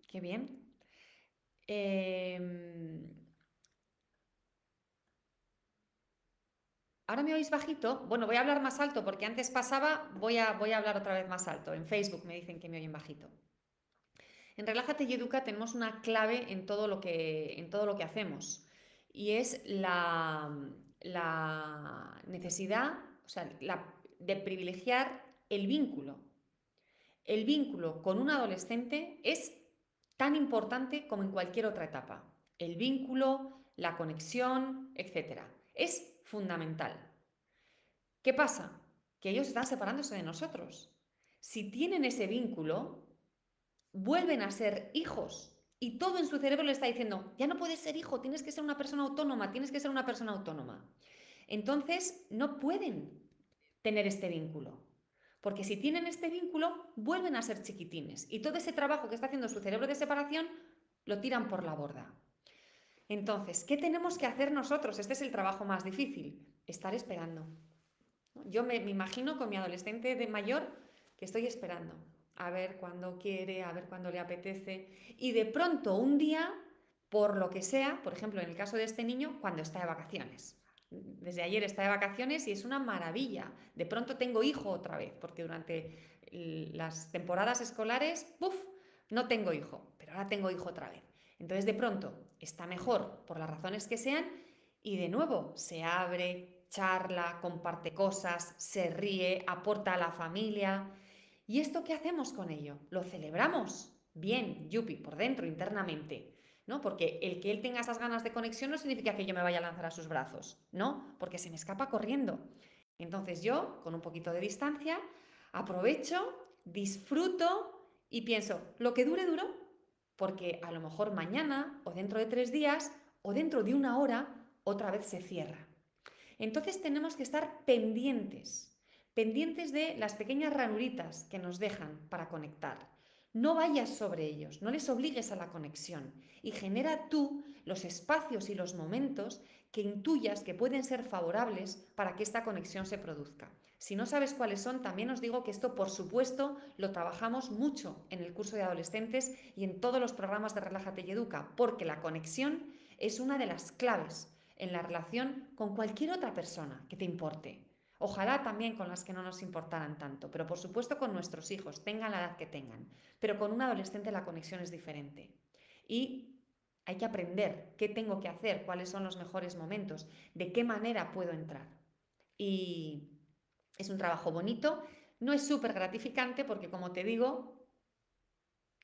Qué bien. ¿Ahora me oís bajito? Bueno, voy a hablar más alto porque antes pasaba, voy a hablar otra vez más alto. En Facebook me dicen que me oyen bajito. En Relájate y Educa tenemos una clave en todo lo que hacemos y es la necesidad, o sea, de privilegiar el vínculo. El vínculo con un adolescente es tan importante como en cualquier otra etapa. El vínculo, la conexión, etc. Es fundamental. ¿Qué pasa? Que ellos están separándose de nosotros. Si tienen ese vínculo, vuelven a ser hijos y todo en su cerebro le está diciendo, ya no puedes ser hijo, tienes que ser una persona autónoma, tienes que ser una persona autónoma. Entonces no pueden tener este vínculo, porque si tienen este vínculo vuelven a ser chiquitines y todo ese trabajo que está haciendo su cerebro de separación lo tiran por la borda. Entonces, ¿qué tenemos que hacer nosotros? Este es el trabajo más difícil, estar esperando. Yo me imagino con mi adolescente de mayor que estoy esperando a ver cuándo quiere, a ver cuándo le apetece. Y de pronto un día, por lo que sea, por ejemplo en el caso de este niño, cuando está de vacaciones. Desde ayer está de vacaciones y es una maravilla. De pronto tengo hijo otra vez, porque durante las temporadas escolares, ¡puf!, no tengo hijo, pero ahora tengo hijo otra vez. Entonces de pronto está mejor por las razones que sean y de nuevo se abre, charla, comparte cosas, se ríe, aporta a la familia. ¿Y esto qué hacemos con ello? ¿Lo celebramos? Bien, yupi, por dentro, internamente. ¿No? Porque el que él tenga esas ganas de conexión no significa que yo me vaya a lanzar a sus brazos, ¿no? Porque se me escapa corriendo. Entonces yo, con un poquito de distancia, aprovecho, disfruto y pienso, lo que dure, duró, porque a lo mejor mañana o dentro de 3 días o dentro de una hora otra vez se cierra. Entonces tenemos que estar pendientes de las pequeñas ranuritas que nos dejan para conectar. No vayas sobre ellos, no les obligues a la conexión y genera tú los espacios y los momentos que intuyas que pueden ser favorables para que esta conexión se produzca. Si no sabes cuáles son, también os digo que esto, por supuesto, lo trabajamos mucho en el curso de adolescentes y en todos los programas de Relájate y Educa, porque la conexión es una de las claves en la relación con cualquier otra persona que te importe. Ojalá también con las que no nos importaran tanto, pero por supuesto con nuestros hijos, tengan la edad que tengan. Pero con un adolescente la conexión es diferente. Y hay que aprender qué tengo que hacer, cuáles son los mejores momentos, de qué manera puedo entrar. Y es un trabajo bonito, no es súper gratificante porque, como te digo,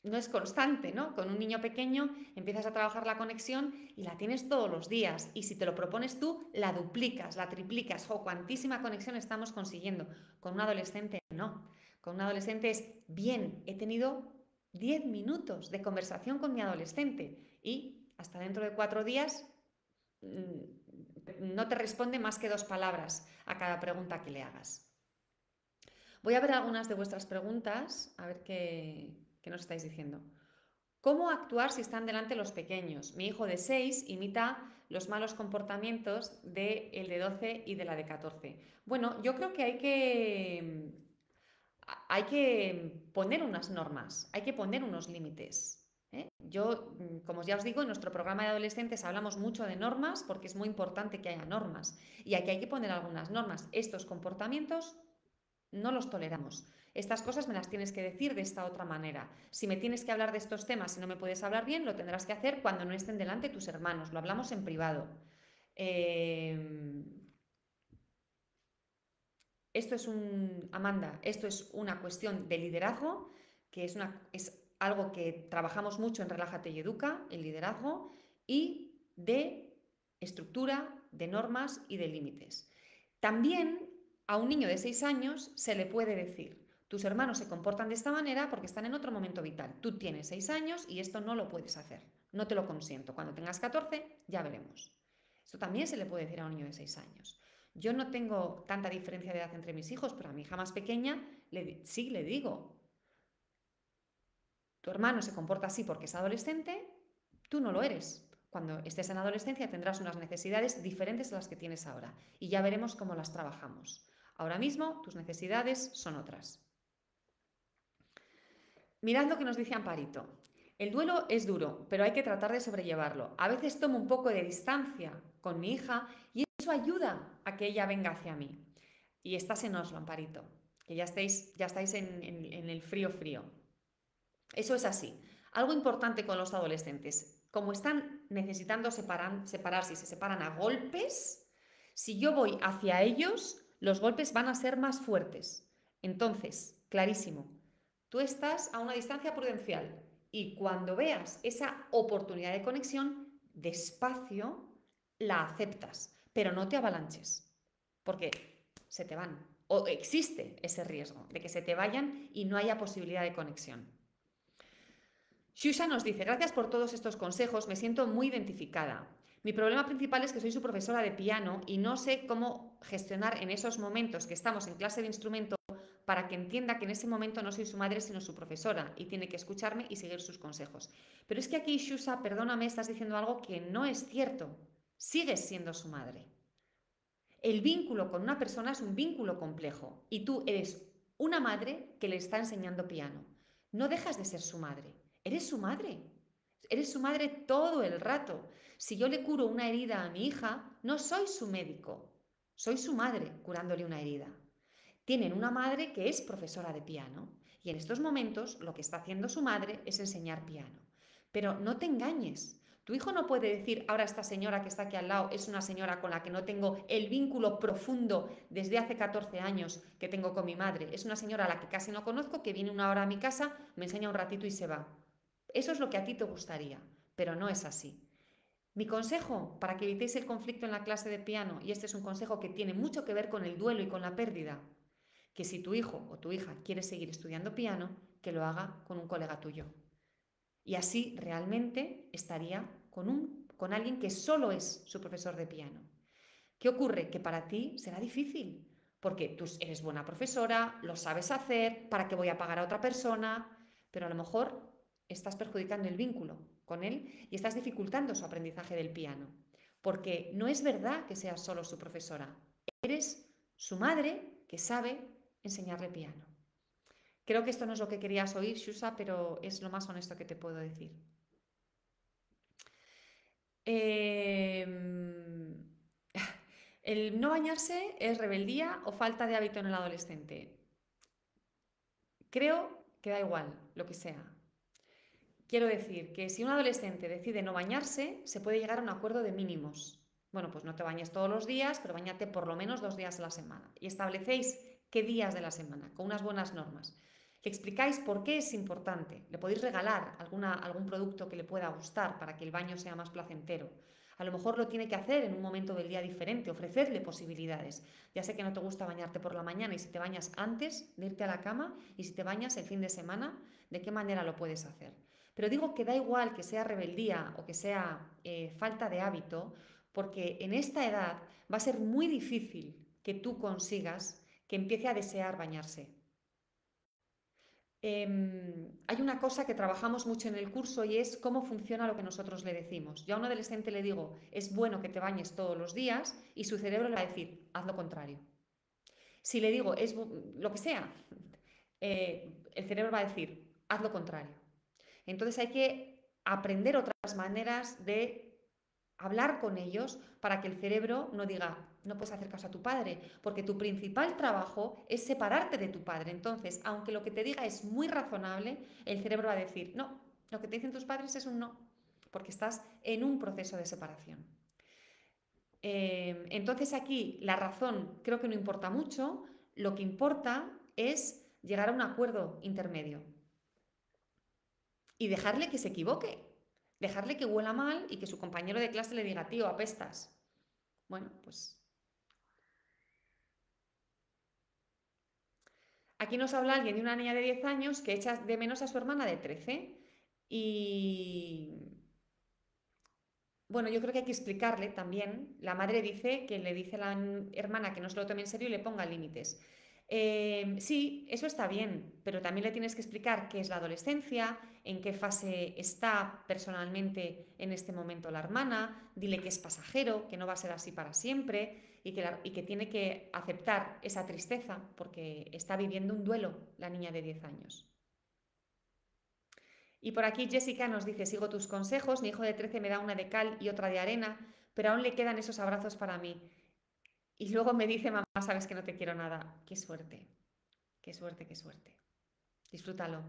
no es constante, ¿no? Con un niño pequeño empiezas a trabajar la conexión y la tienes todos los días. Y si te lo propones tú, la duplicas, la triplicas. ¡Jo! Cuantísima conexión estamos consiguiendo. Con un adolescente, no. Con un adolescente es, bien, he tenido 10 minutos de conversación con mi adolescente y hasta dentro de 4 días no te responde más que 2 palabras a cada pregunta que le hagas. Voy a ver algunas de vuestras preguntas, a ver qué nos estáis diciendo. ¿Cómo actuar si están delante los pequeños? Mi hijo de 6 imita los malos comportamientos del de 12 y de la de 14. Bueno, yo creo que hay que poner unas normas, hay que poner unos límites. Yo, como ya os digo, en nuestro programa de adolescentes hablamos mucho de normas porque es muy importante que haya normas. Y aquí hay que poner algunas normas. Estos comportamientos no los toleramos. Estas cosas me las tienes que decir de esta otra manera. Si me tienes que hablar de estos temas y no me puedes hablar bien, lo tendrás que hacer cuando no estén delante tus hermanos. Lo hablamos en privado. Amanda, esto es una cuestión de liderazgo, que es algo que trabajamos mucho en Relájate y Educa, el liderazgo, y de estructura, de normas y de límites. También a un niño de 6 años se le puede decir, tus hermanos se comportan de esta manera porque están en otro momento vital. Tú tienes 6 años y esto no lo puedes hacer. No te lo consiento. Cuando tengas 14, ya veremos. Esto también se le puede decir a un niño de 6 años. Yo no tengo tanta diferencia de edad entre mis hijos, pero a mi hija más pequeña sí le digo, tu hermano se comporta así porque es adolescente, tú no lo eres. Cuando estés en adolescencia tendrás unas necesidades diferentes a las que tienes ahora y ya veremos cómo las trabajamos. Ahora mismo tus necesidades son otras. Mirad lo que nos dice Amparito. El duelo es duro, pero hay que tratar de sobrellevarlo. A veces tomo un poco de distancia con mi hija y eso ayuda a que ella venga hacia mí. Y estás en Oslo, Amparito, que ya estáis en el frío. Eso es así. Algo importante con los adolescentes. Como están necesitando separarse y se separan a golpes, si yo voy hacia ellos, los golpes van a ser más fuertes. Entonces, clarísimo, tú estás a una distancia prudencial y cuando veas esa oportunidad de conexión, despacio la aceptas, pero no te avalanches, porque se te van. O existe ese riesgo de que se te vayan y no haya posibilidad de conexión. Shusha nos dice, gracias por todos estos consejos, me siento muy identificada. Mi problema principal es que soy su profesora de piano y no sé cómo gestionar en esos momentos que estamos en clase de instrumento para que entienda que en ese momento no soy su madre sino su profesora y tiene que escucharme y seguir sus consejos. Pero es que aquí, Shusha, perdóname, estás diciendo algo que no es cierto. Sigues siendo su madre. El vínculo con una persona es un vínculo complejo y tú eres una madre que le está enseñando piano. No dejas de ser su madre. Eres su madre. Eres su madre todo el rato. Si yo le curo una herida a mi hija, no soy su médico, soy su madre curándole una herida. Tienen una madre que es profesora de piano y en estos momentos lo que está haciendo su madre es enseñar piano. Pero no te engañes. Tu hijo no puede decir, ahora esta señora que está aquí al lado es una señora con la que no tengo el vínculo profundo desde hace 14 años que tengo con mi madre. Es una señora a la que casi no conozco, que viene una hora a mi casa, me enseña un ratito y se va. Eso es lo que a ti te gustaría, pero no es así. Mi consejo para que evitéis el conflicto en la clase de piano, y este es un consejo que tiene mucho que ver con el duelo y con la pérdida, que si tu hijo o tu hija quiere seguir estudiando piano, que lo haga con un colega tuyo. Y así realmente estaría con alguien que solo es su profesor de piano. ¿Qué ocurre? Que para ti será difícil, porque tú eres buena profesora, lo sabes hacer, ¿para qué voy a pagar a otra persona? Pero a lo mejor estás perjudicando el vínculo con él y estás dificultando su aprendizaje del piano, porque no es verdad que seas solo su profesora, eres su madre que sabe enseñarle piano. Creo que esto no es lo que querías oír, Shusa, pero es lo más honesto que te puedo decir. ¿El no bañarse es rebeldía o falta de hábito en el adolescente? Creo que da igual, lo que sea. Quiero decir que si un adolescente decide no bañarse, se puede llegar a un acuerdo de mínimos. Bueno, pues no te bañes todos los días, pero bañate por lo menos 2 días a la semana. Y establecéis qué días de la semana, con unas buenas normas. Le explicáis por qué es importante. Le podéis regalar algún producto que le pueda gustar para que el baño sea más placentero. A lo mejor lo tiene que hacer en un momento del día diferente, ofrecerle posibilidades. Ya sé que no te gusta bañarte por la mañana y si te bañas antes de irte a la cama y si te bañas el fin de semana, ¿de qué manera lo puedes hacer? Pero digo que da igual que sea rebeldía o que sea falta de hábito, porque en esta edad va a ser muy difícil que tú consigas que empiece a desear bañarse. Hay una cosa que trabajamos mucho en el curso y es cómo funciona lo que nosotros le decimos. Yo a un adolescente le digo, es bueno que te bañes todos los días y su cerebro le va a decir, haz lo contrario. Si le digo, es lo que sea, el cerebro va a decir, haz lo contrario. Entonces hay que aprender otras maneras de hablar con ellos para que el cerebro no diga, no puedes hacer caso a tu padre, porque tu principal trabajo es separarte de tu padre. Entonces, aunque lo que te diga es muy razonable, el cerebro va a decir, no, lo que te dicen tus padres es un no, porque estás en un proceso de separación. Entonces aquí la razón creo que no importa mucho, lo que importa es llegar a un acuerdo intermedio y dejarle que se equivoque, dejarle que huela mal y que su compañero de clase le diga, tío, apestas. Bueno, pues aquí nos habla alguien de una niña de 10 años que echa de menos a su hermana de 13 y bueno, yo creo que hay que explicarle también. La madre dice que le dice a la hermana que no se lo tome en serio y le ponga límites. Sí, eso está bien, pero también le tienes que explicar qué es la adolescencia, en qué fase está personalmente en este momento la hermana, dile que es pasajero, que no va a ser así para siempre y que tiene que aceptar esa tristeza porque está viviendo un duelo la niña de 10 años. Y por aquí Jessica nos dice, sigo tus consejos, mi hijo de 13 me da una de cal y otra de arena, pero aún le quedan esos abrazos para mí. Y luego me dice, mamá, sabes que no te quiero nada. Qué suerte, qué suerte, qué suerte. Disfrútalo.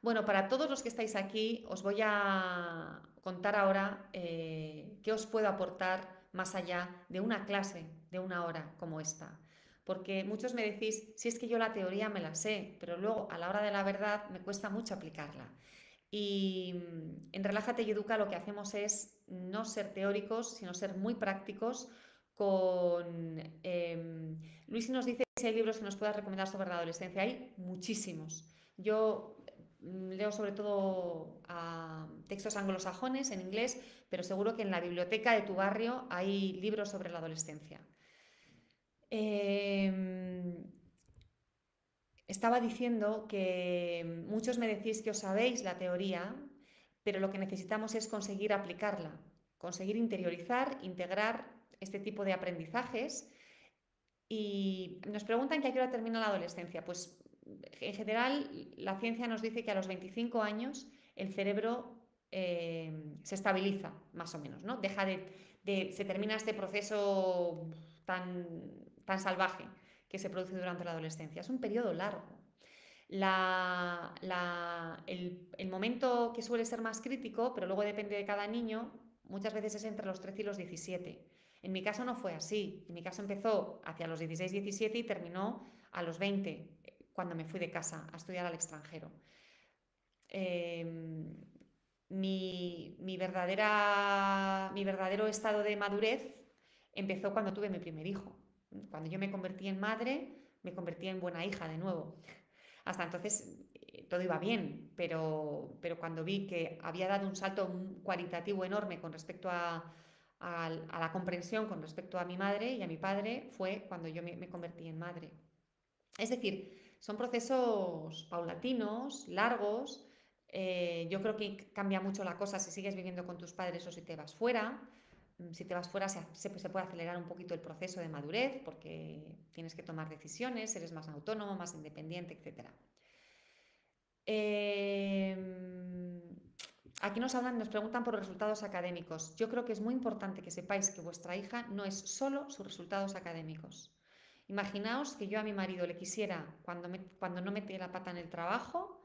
Bueno, para todos los que estáis aquí, os voy a contar ahora qué os puedo aportar más allá de una clase de 1 hora como esta. Porque muchos me decís, si es que yo la teoría me la sé, pero luego a la hora de la verdad me cuesta mucho aplicarla. Y en Relájate y Educa lo que hacemos es no ser teóricos, sino ser muy prácticos con... Luis nos dice si hay libros que nos puedas recomendar sobre la adolescencia. Hay muchísimos. Yo leo sobre todo textos anglosajones en inglés, pero seguro que en la biblioteca de tu barrio hay libros sobre la adolescencia. Estaba diciendo que muchos me decís que os sabéis la teoría, pero lo que necesitamos es conseguir aplicarla, conseguir interiorizar, integrar este tipo de aprendizajes. Y nos preguntan que a qué hora termina la adolescencia. Pues en general la ciencia nos dice que a los 25 años el cerebro se estabiliza, más o menos, ¿no? Se termina este proceso tan salvaje que se produce durante la adolescencia. Es un periodo largo. El momento que suele ser más crítico, pero luego depende de cada niño, muchas veces es entre los 13 y los 17. En mi caso no fue así. En mi caso empezó hacia los 16-17 y terminó a los 20, cuando me fui de casa a estudiar al extranjero. Mi verdadero estado de madurez empezó cuando tuve mi primer hijo. Cuando yo me convertí en madre, me convertí en buena hija de nuevo. Hasta entonces todo iba bien, pero cuando vi que había dado un salto cualitativo enorme con respecto a la comprensión con respecto a mi madre y a mi padre, fue cuando yo me convertí en madre. Es decir, son procesos paulatinos, largos. Yo creo que cambia mucho la cosa si sigues viviendo con tus padres o si te vas fuera. Si te vas fuera se puede acelerar un poquito el proceso de madurez porque tienes que tomar decisiones, eres más autónomo, más independiente, etc. Aquí nos preguntan por los resultados académicos. Yo creo que es muy importante que sepáis que vuestra hija no es solo sus resultados académicos. Imaginaos que yo a mi marido le quisiera cuando no mete la pata en el trabajo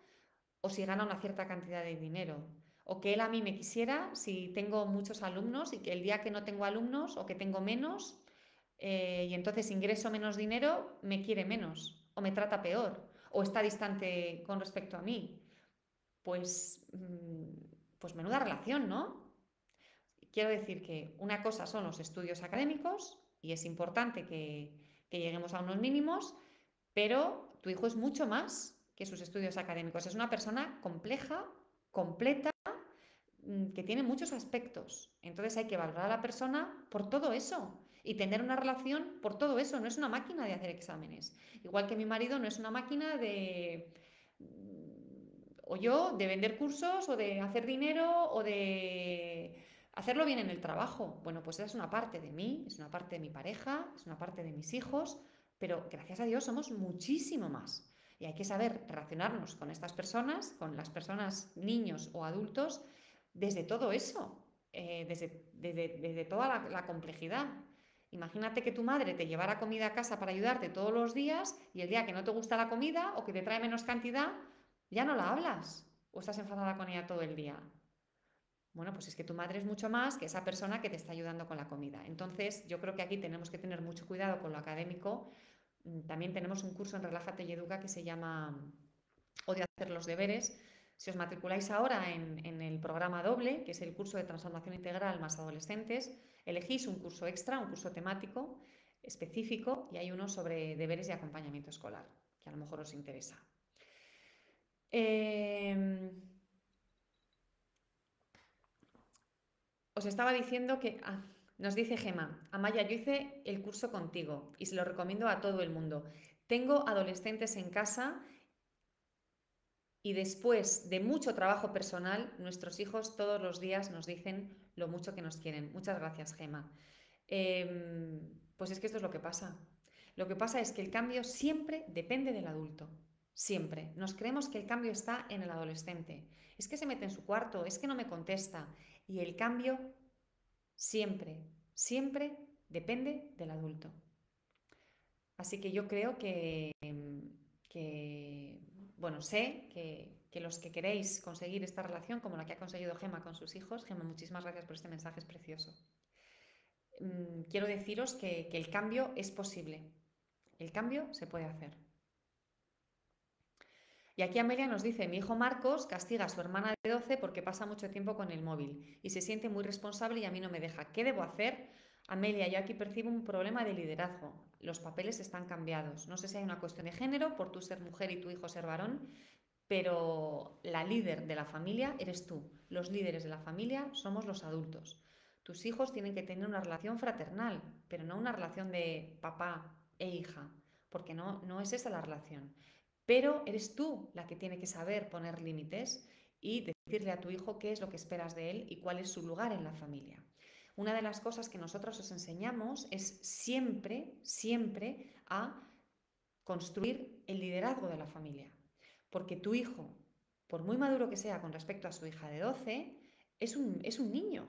o si gana una cierta cantidad de dinero. O que él a mí me quisiera si tengo muchos alumnos y que el día que no tengo alumnos o que tengo menos y entonces ingreso menos dinero, me quiere menos o me trata peor o está distante con respecto a mí. Pues menuda relación, ¿no? Quiero decir que una cosa son los estudios académicos y es importante que lleguemos a unos mínimos, pero tu hijo es mucho más que sus estudios académicos. Es una persona compleja, completa, que tiene muchos aspectos. Entonces hay que valorar a la persona por todo eso y tener una relación por todo eso. No es una máquina de hacer exámenes. Igual que mi marido no es una máquina o yo, de vender cursos o de hacer dinero o de hacerlo bien en el trabajo. Bueno, pues esa es una parte de mí, es una parte de mi pareja, es una parte de mis hijos, pero gracias a Dios somos muchísimo más. Y hay que saber relacionarnos con estas personas, con las personas, niños o adultos, desde todo eso, desde toda la complejidad. Imagínate que tu madre te llevara comida a casa para ayudarte todos los días y el día que no te gusta la comida o que te trae menos cantidad, ya no la hablas o estás enfadada con ella todo el día. Bueno, pues es que tu madre es mucho más que esa persona que te está ayudando con la comida. Entonces, yo creo que aquí tenemos que tener mucho cuidado con lo académico. También tenemos un curso en Relájate y Educa que se llama Odio hacer los deberes. Si os matriculáis ahora en el programa doble, que es el curso de transformación integral más adolescentes, elegís un curso extra, un curso temático específico y hay uno sobre deberes y acompañamiento escolar, que a lo mejor os interesa. Os estaba diciendo que... nos dice Gema, Amaya, yo hice el curso contigo y se lo recomiendo a todo el mundo. Tengo adolescentes en casa y después de mucho trabajo personal, nuestros hijos todos los días nos dicen lo mucho que nos quieren. Muchas gracias, Gema. Pues es que esto es lo que pasa. Lo que pasa es que el cambio siempre depende del adulto. Siempre. Nos creemos que el cambio está en el adolescente. Es que se mete en su cuarto, es que no me contesta. Y el cambio siempre, siempre depende del adulto. Así que yo creo que bueno, sé que los que queréis conseguir esta relación como la que ha conseguido Gema con sus hijos, Gema, muchísimas gracias por este mensaje, es precioso. Quiero deciros que el cambio es posible. El cambio se puede hacer. Y aquí Amelia nos dice, mi hijo Marcos castiga a su hermana de 12 porque pasa mucho tiempo con el móvil y se siente muy responsable y a mí no me deja. ¿Qué debo hacer? Amelia, yo aquí percibo un problema de liderazgo. Los papeles están cambiados. No sé si hay una cuestión de género por tú ser mujer y tu hijo ser varón, pero la líder de la familia eres tú. Los líderes de la familia somos los adultos. Tus hijos tienen que tener una relación fraternal, pero no una relación de papá e hija, porque no es esa la relación. Pero eres tú la que tiene que saber poner límites y decirle a tu hijo qué es lo que esperas de él y cuál es su lugar en la familia. Una de las cosas que nosotros os enseñamos es siempre, siempre a construir el liderazgo de la familia. Porque tu hijo por muy maduro que sea con respecto a su hija de 12, es un niño.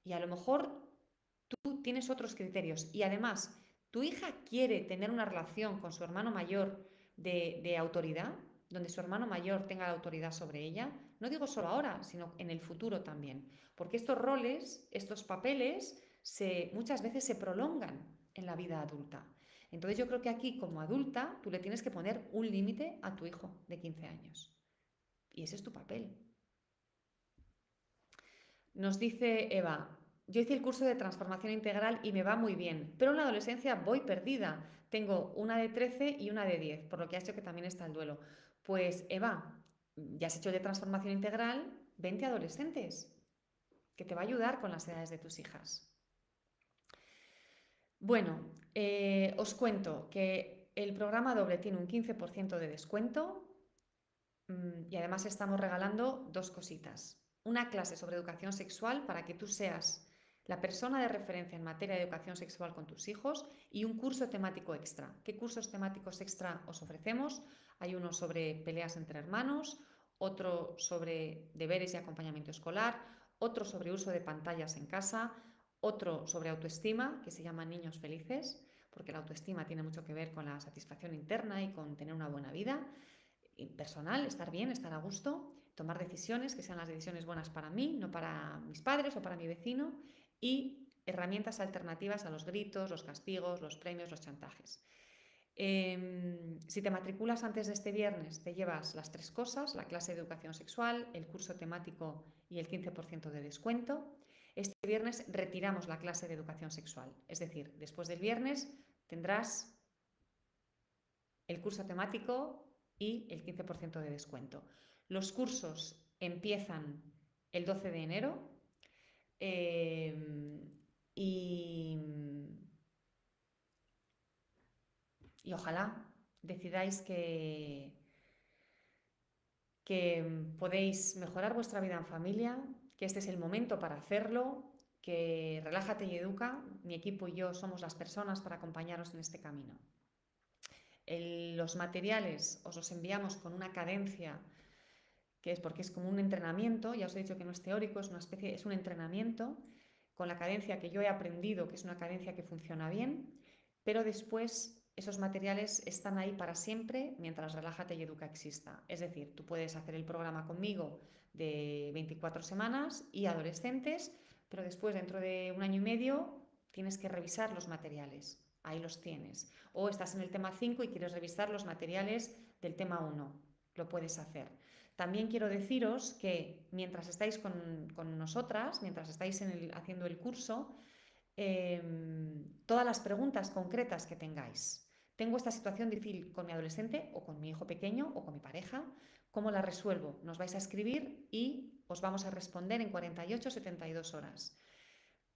Y a lo mejor tú tienes otros criterios. Y además, ¿tu hija quiere tener una relación con su hermano mayor de autoridad, donde su hermano mayor tenga la autoridad sobre ella? No digo solo ahora, sino en el futuro también. Porque estos roles, estos papeles, muchas veces se prolongan en la vida adulta. Entonces yo creo que aquí, como adulta, tú le tienes que poner un límite a tu hijo de 15 años. Y ese es tu papel. Nos dice Eva, yo hice el curso de transformación integral y me va muy bien, pero en la adolescencia voy perdida. Tengo una de 13 y una de 10, por lo que ha hecho que también está el duelo. Pues Eva, ya has hecho el de transformación integral, vente a adolescentes, que te va a ayudar con las edades de tus hijas. Bueno, os cuento que el programa doble tiene un 15% de descuento y además estamos regalando dos cositas. Una clase sobre educación sexual para que tú seas la persona de referencia en materia de educación sexual con tus hijos y un curso temático extra. ¿Qué cursos temáticos extra os ofrecemos? Hay uno sobre peleas entre hermanos, otro sobre deberes y acompañamiento escolar, otro sobre uso de pantallas en casa, otro sobre autoestima, que se llama Niños Felices, porque la autoestima tiene mucho que ver con la satisfacción interna y con tener una buena vida personal, estar bien, estar a gusto, tomar decisiones que sean las decisiones buenas para mí, no para mis padres o para mi vecino, y herramientas alternativas a los gritos, los castigos, los premios, los chantajes. Si te matriculas antes de este viernes, te llevas las tres cosas, la clase de educación sexual, el curso temático y el 15% de descuento. Este viernes retiramos la clase de educación sexual, es decir, después del viernes tendrás el curso temático y el 15% de descuento. Los cursos empiezan el 12 de enero y ojalá decidáis que podéis mejorar vuestra vida en familia, que este es el momento para hacerlo, que Relájate y Educa, mi equipo y yo somos las personas para acompañaros en este camino. Los materiales os los enviamos con una cadencia que es porque es como un entrenamiento, ya os he dicho que no es teórico, es un entrenamiento con la cadencia que yo he aprendido, que es una cadencia que funciona bien, pero después esos materiales están ahí para siempre mientras Relájate y Educa exista. Es decir, tú puedes hacer el programa conmigo de 24 semanas y adolescentes, pero después, dentro de un año y medio, tienes que revisar los materiales. Ahí los tienes. O estás en el tema 5 y quieres revisar los materiales del tema 1. Lo puedes hacer. También quiero deciros que mientras estáis con nosotras, mientras estáis haciendo el curso, todas las preguntas concretas que tengáis. Tengo esta situación difícil con mi adolescente o con mi hijo pequeño o con mi pareja. ¿Cómo la resuelvo? Nos vais a escribir y os vamos a responder en 48 o 72 horas.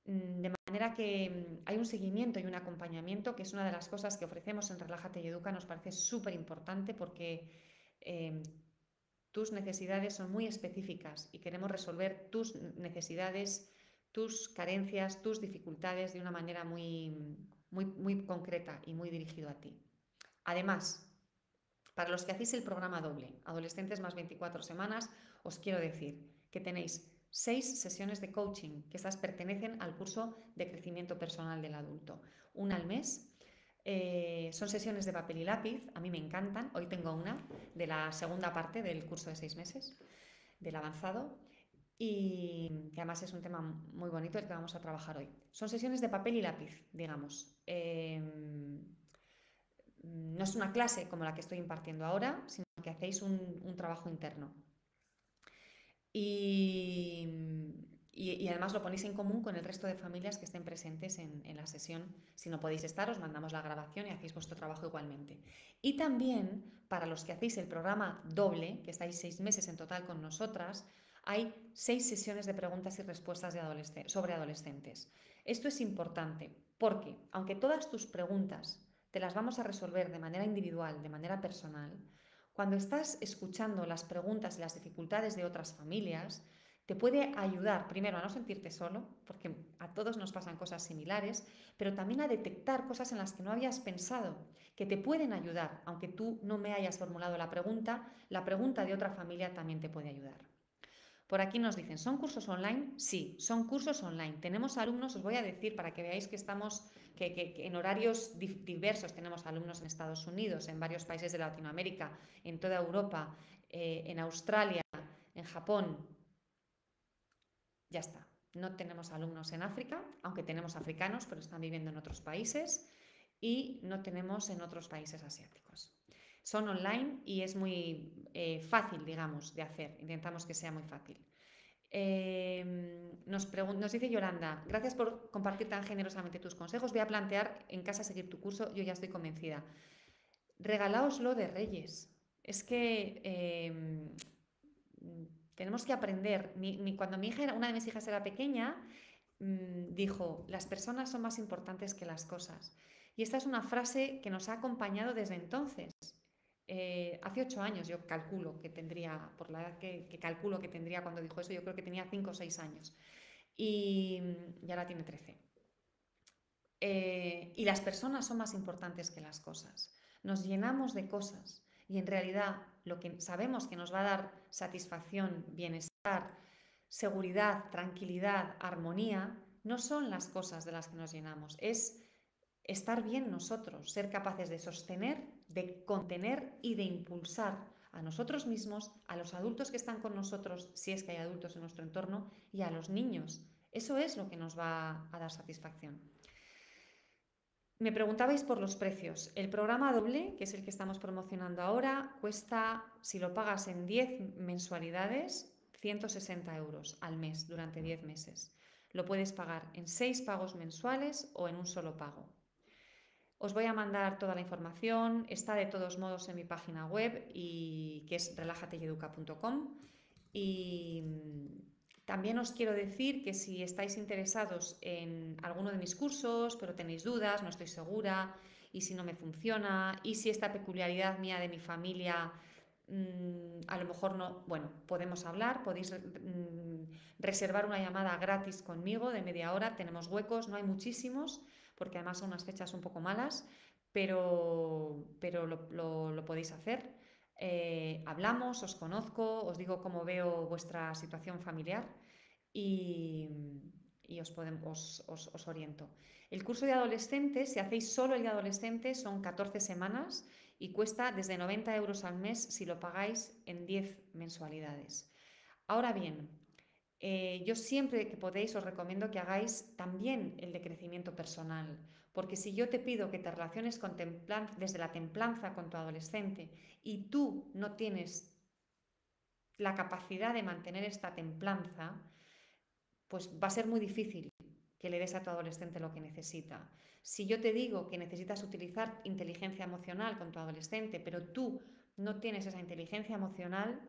De manera que hay un seguimiento y un acompañamiento, que es una de las cosas que ofrecemos en Relájate y Educa. Nos parece súper importante porque tus necesidades son muy específicas y queremos resolver tus necesidades, tus carencias, tus dificultades de una manera muy concreta y muy dirigido a ti. Además, para los que hacéis el programa doble, Adolescentes más 24 semanas, os quiero decir que tenéis 6 sesiones de coaching, que estas pertenecen al curso de crecimiento personal del adulto. Una al mes. Son sesiones de papel y lápiz, a mí me encantan. Hoy tengo una de la segunda parte del curso de 6 meses, del avanzado, y que además es un tema muy bonito el que vamos a trabajar hoy. Son sesiones de papel y lápiz, digamos. No es una clase como la que estoy impartiendo ahora, sino que hacéis un trabajo interno. Y además lo ponéis en común con el resto de familias que estén presentes en la sesión. Si no podéis estar, os mandamos la grabación y hacéis vuestro trabajo igualmente. Y también, para los que hacéis el programa doble, que estáis 6 meses en total con nosotras, hay 6 sesiones de preguntas y respuestas sobre adolescentes. Esto es importante porque, aunque todas tus preguntas te las vamos a resolver de manera individual, de manera personal, cuando estás escuchando las preguntas y las dificultades de otras familias, te puede ayudar, primero, a no sentirte solo, porque a todos nos pasan cosas similares, pero también a detectar cosas en las que no habías pensado, que te pueden ayudar, aunque tú no me hayas formulado la pregunta de otra familia también te puede ayudar. Por aquí nos dicen, ¿son cursos online? Sí, son cursos online. Tenemos alumnos, os voy a decir para que veáis que estamos, que en horarios diversos tenemos alumnos en Estados Unidos, en varios países de Latinoamérica, en toda Europa, en Australia, en Japón. Ya está. No tenemos alumnos en África, aunque tenemos africanos, pero están viviendo en otros países, y no tenemos en otros países asiáticos. Son online y es muy fácil, digamos, de hacer. Intentamos que sea muy fácil. Nos dice Yolanda, gracias por compartir tan generosamente tus consejos. Voy a plantear en casa seguir tu curso, yo ya estoy convencida. Regalaoslo de Reyes. Es que tenemos que aprender. Cuando una de mis hijas era pequeña, dijo, las personas son más importantes que las cosas. Y esta es una frase que nos ha acompañado desde entonces. Hace 8 años yo calculo que tendría, por la edad que calculo que tendría cuando dijo eso, yo creo que tenía 5 o 6 años. Y ahora tiene 13. Y las personas son más importantes que las cosas. Nos llenamos de cosas y en realidad lo que sabemos que nos va a dar satisfacción, bienestar, seguridad, tranquilidad, armonía, no son las cosas de las que nos llenamos, es estar bien nosotros, ser capaces de sostener, de contener y de impulsar a nosotros mismos, a los adultos que están con nosotros, si es que hay adultos en nuestro entorno, y a los niños. Eso es lo que nos va a dar satisfacción. Me preguntabais por los precios. El programa doble, que es el que estamos promocionando ahora, cuesta, si lo pagas en 10 mensualidades, 160 euros al mes durante 10 meses. Lo puedes pagar en 6 pagos mensuales o en un solo pago. Os voy a mandar toda la información, está de todos modos en mi página web, que es relajateyeduca.com. Y también os quiero decir que si estáis interesados en alguno de mis cursos, pero tenéis dudas, no estoy segura, y si no me funciona, y si esta peculiaridad mía de mi familia a lo mejor no, bueno, podemos hablar, podéis reservar una llamada gratis conmigo de media hora, tenemos huecos, no hay muchísimos, porque además son unas fechas un poco malas, pero lo podéis hacer. Hablamos, os conozco, os digo cómo veo vuestra situación familiar y os oriento. El curso de adolescentes, si hacéis solo el de adolescentes, son 14 semanas y cuesta desde 90 euros al mes si lo pagáis en 10 mensualidades. Ahora bien, yo siempre que podéis os recomiendo que hagáis también el de crecimiento personal, porque si yo te pido que te relaciones desde la templanza con tu adolescente y tú no tienes la capacidad de mantener esta templanza, pues va a ser muy difícil que le des a tu adolescente lo que necesita. Si yo te digo que necesitas utilizar inteligencia emocional con tu adolescente, pero tú no tienes esa inteligencia emocional,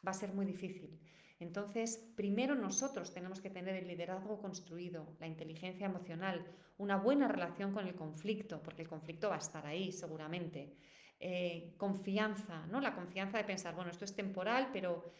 va a ser muy difícil. Entonces, primero nosotros tenemos que tener el liderazgo construido, la inteligencia emocional, una buena relación con el conflicto, porque el conflicto va a estar ahí seguramente. Confianza, ¿no? La confianza de pensar, bueno, esto es temporal, pero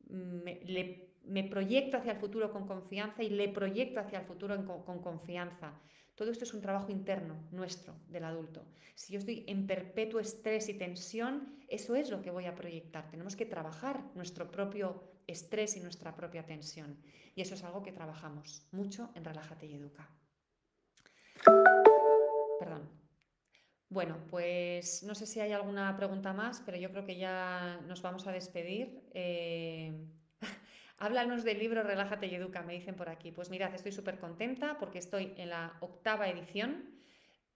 me proyecto hacia el futuro con confianza y le proyecto hacia el futuro con confianza. Todo esto es un trabajo interno nuestro, del adulto. Si yo estoy en perpetuo estrés y tensión, eso es lo que voy a proyectar. Tenemos que trabajar nuestro propio estrés y nuestra propia tensión. Y eso es algo que trabajamos mucho en Relájate y Educa. Perdón. Bueno, pues no sé si hay alguna pregunta más, pero yo creo que ya nos vamos a despedir. Háblanos del libro Relájate y Educa, me dicen por aquí. Pues mirad, estoy súper contenta porque estoy en la 8ª edición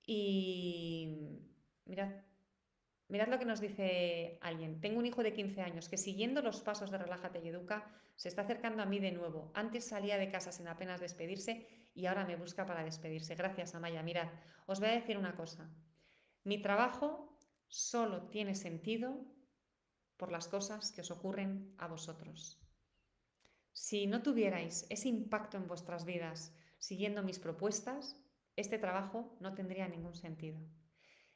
y mirad lo que nos dice alguien. Tengo un hijo de 15 años que siguiendo los pasos de Relájate y Educa se está acercando a mí de nuevo. Antes salía de casa sin apenas despedirse y ahora me busca para despedirse. Gracias, Amaya. Mirad, os voy a decir una cosa. Mi trabajo solo tiene sentido por las cosas que os ocurren a vosotros. Si no tuvierais ese impacto en vuestras vidas siguiendo mis propuestas, este trabajo no tendría ningún sentido.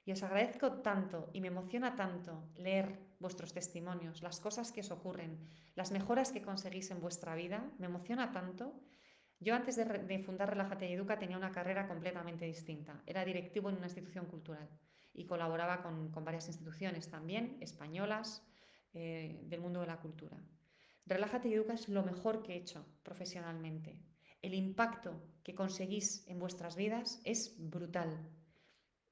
Y os agradezco tanto y me emociona tanto leer vuestros testimonios, las cosas que os ocurren, las mejoras que conseguís en vuestra vida. Me emociona tanto. Yo antes de fundar Relájate y Educa tenía una carrera completamente distinta. Era directivo en una institución cultural y colaboraba con varias instituciones también, españolas, del mundo de la cultura. Relájate y Educa es lo mejor que he hecho profesionalmente. El impacto que conseguís en vuestras vidas es brutal.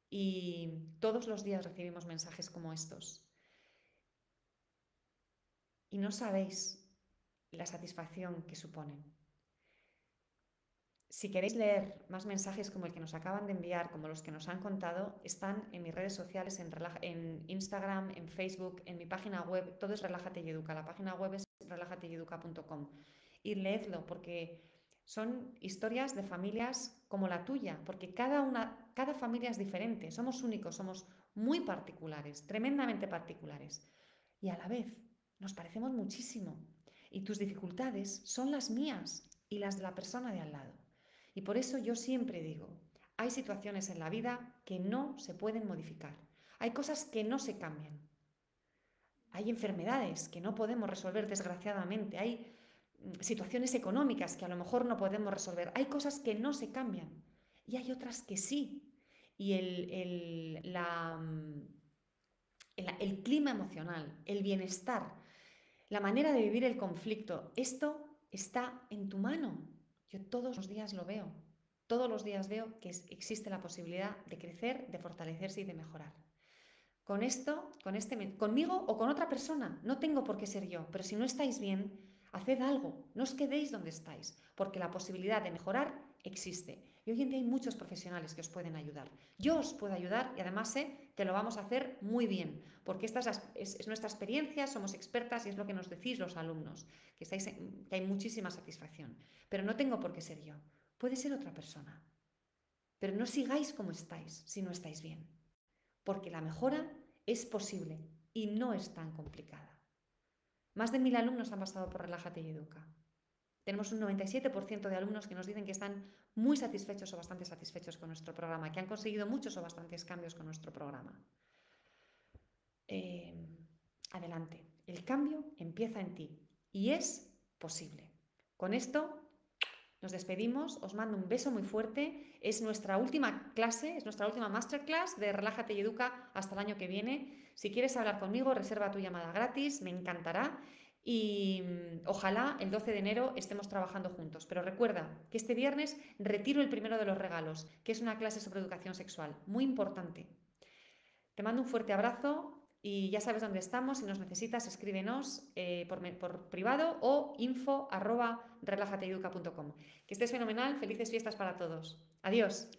Y todos los días recibimos mensajes como estos. Y no sabéis la satisfacción que suponen. Si queréis leer más mensajes como el que nos acaban de enviar, como los que nos han contado, están en mis redes sociales, en Instagram, en Facebook, en mi página web. Todo es Relájate y Educa. La página web es relajateyeduca.com. Y leedlo porque son historias de familias como la tuya, porque cada familia es diferente. Somos únicos, somos muy particulares, tremendamente particulares. Y a la vez nos parecemos muchísimo. Y tus dificultades son las mías y las de la persona de al lado. Y por eso yo siempre digo, hay situaciones en la vida que no se pueden modificar. Hay cosas que no se cambian. Hay enfermedades que no podemos resolver, desgraciadamente. Hay situaciones económicas que a lo mejor no podemos resolver. Hay cosas que no se cambian y hay otras que sí. Y el clima emocional, el bienestar, la manera de vivir el conflicto, esto está en tu mano. Yo todos los días lo veo. Todos los días veo que existe la posibilidad de crecer, de fortalecerse y de mejorar. Con esto, conmigo o con otra persona, no tengo por qué ser yo, pero si no estáis bien, haced algo, no os quedéis donde estáis, porque la posibilidad de mejorar existe. Y hoy en día hay muchos profesionales que os pueden ayudar. Yo os puedo ayudar y además sé que lo vamos a hacer muy bien, porque esta es nuestra experiencia, somos expertas y es lo que nos decís los alumnos, que hay muchísima satisfacción. Pero no tengo por qué ser yo, puede ser otra persona. Pero no sigáis como estáis si no estáis bien, porque la mejora es posible y no es tan complicada. Más de 1000 alumnos han pasado por Relájate y Educa. Tenemos un 97% de alumnos que nos dicen que están muy satisfechos o bastante satisfechos con nuestro programa, que han conseguido muchos o bastantes cambios con nuestro programa. Adelante, el cambio empieza en ti y es posible. Con esto nos despedimos, os mando un beso muy fuerte. Es nuestra última clase, es nuestra última masterclass de Relájate y Educa hasta el año que viene. Si quieres hablar conmigo, reserva tu llamada gratis, me encantará. Y ojalá el 12 de enero estemos trabajando juntos. Pero recuerda que este viernes retiro el primero de los regalos, que es una clase sobre educación sexual, muy importante. Te mando un fuerte abrazo. Y ya sabes dónde estamos, si nos necesitas escríbenos por privado o info@relajateeduca.com. Que estés fenomenal, felices fiestas para todos. Adiós.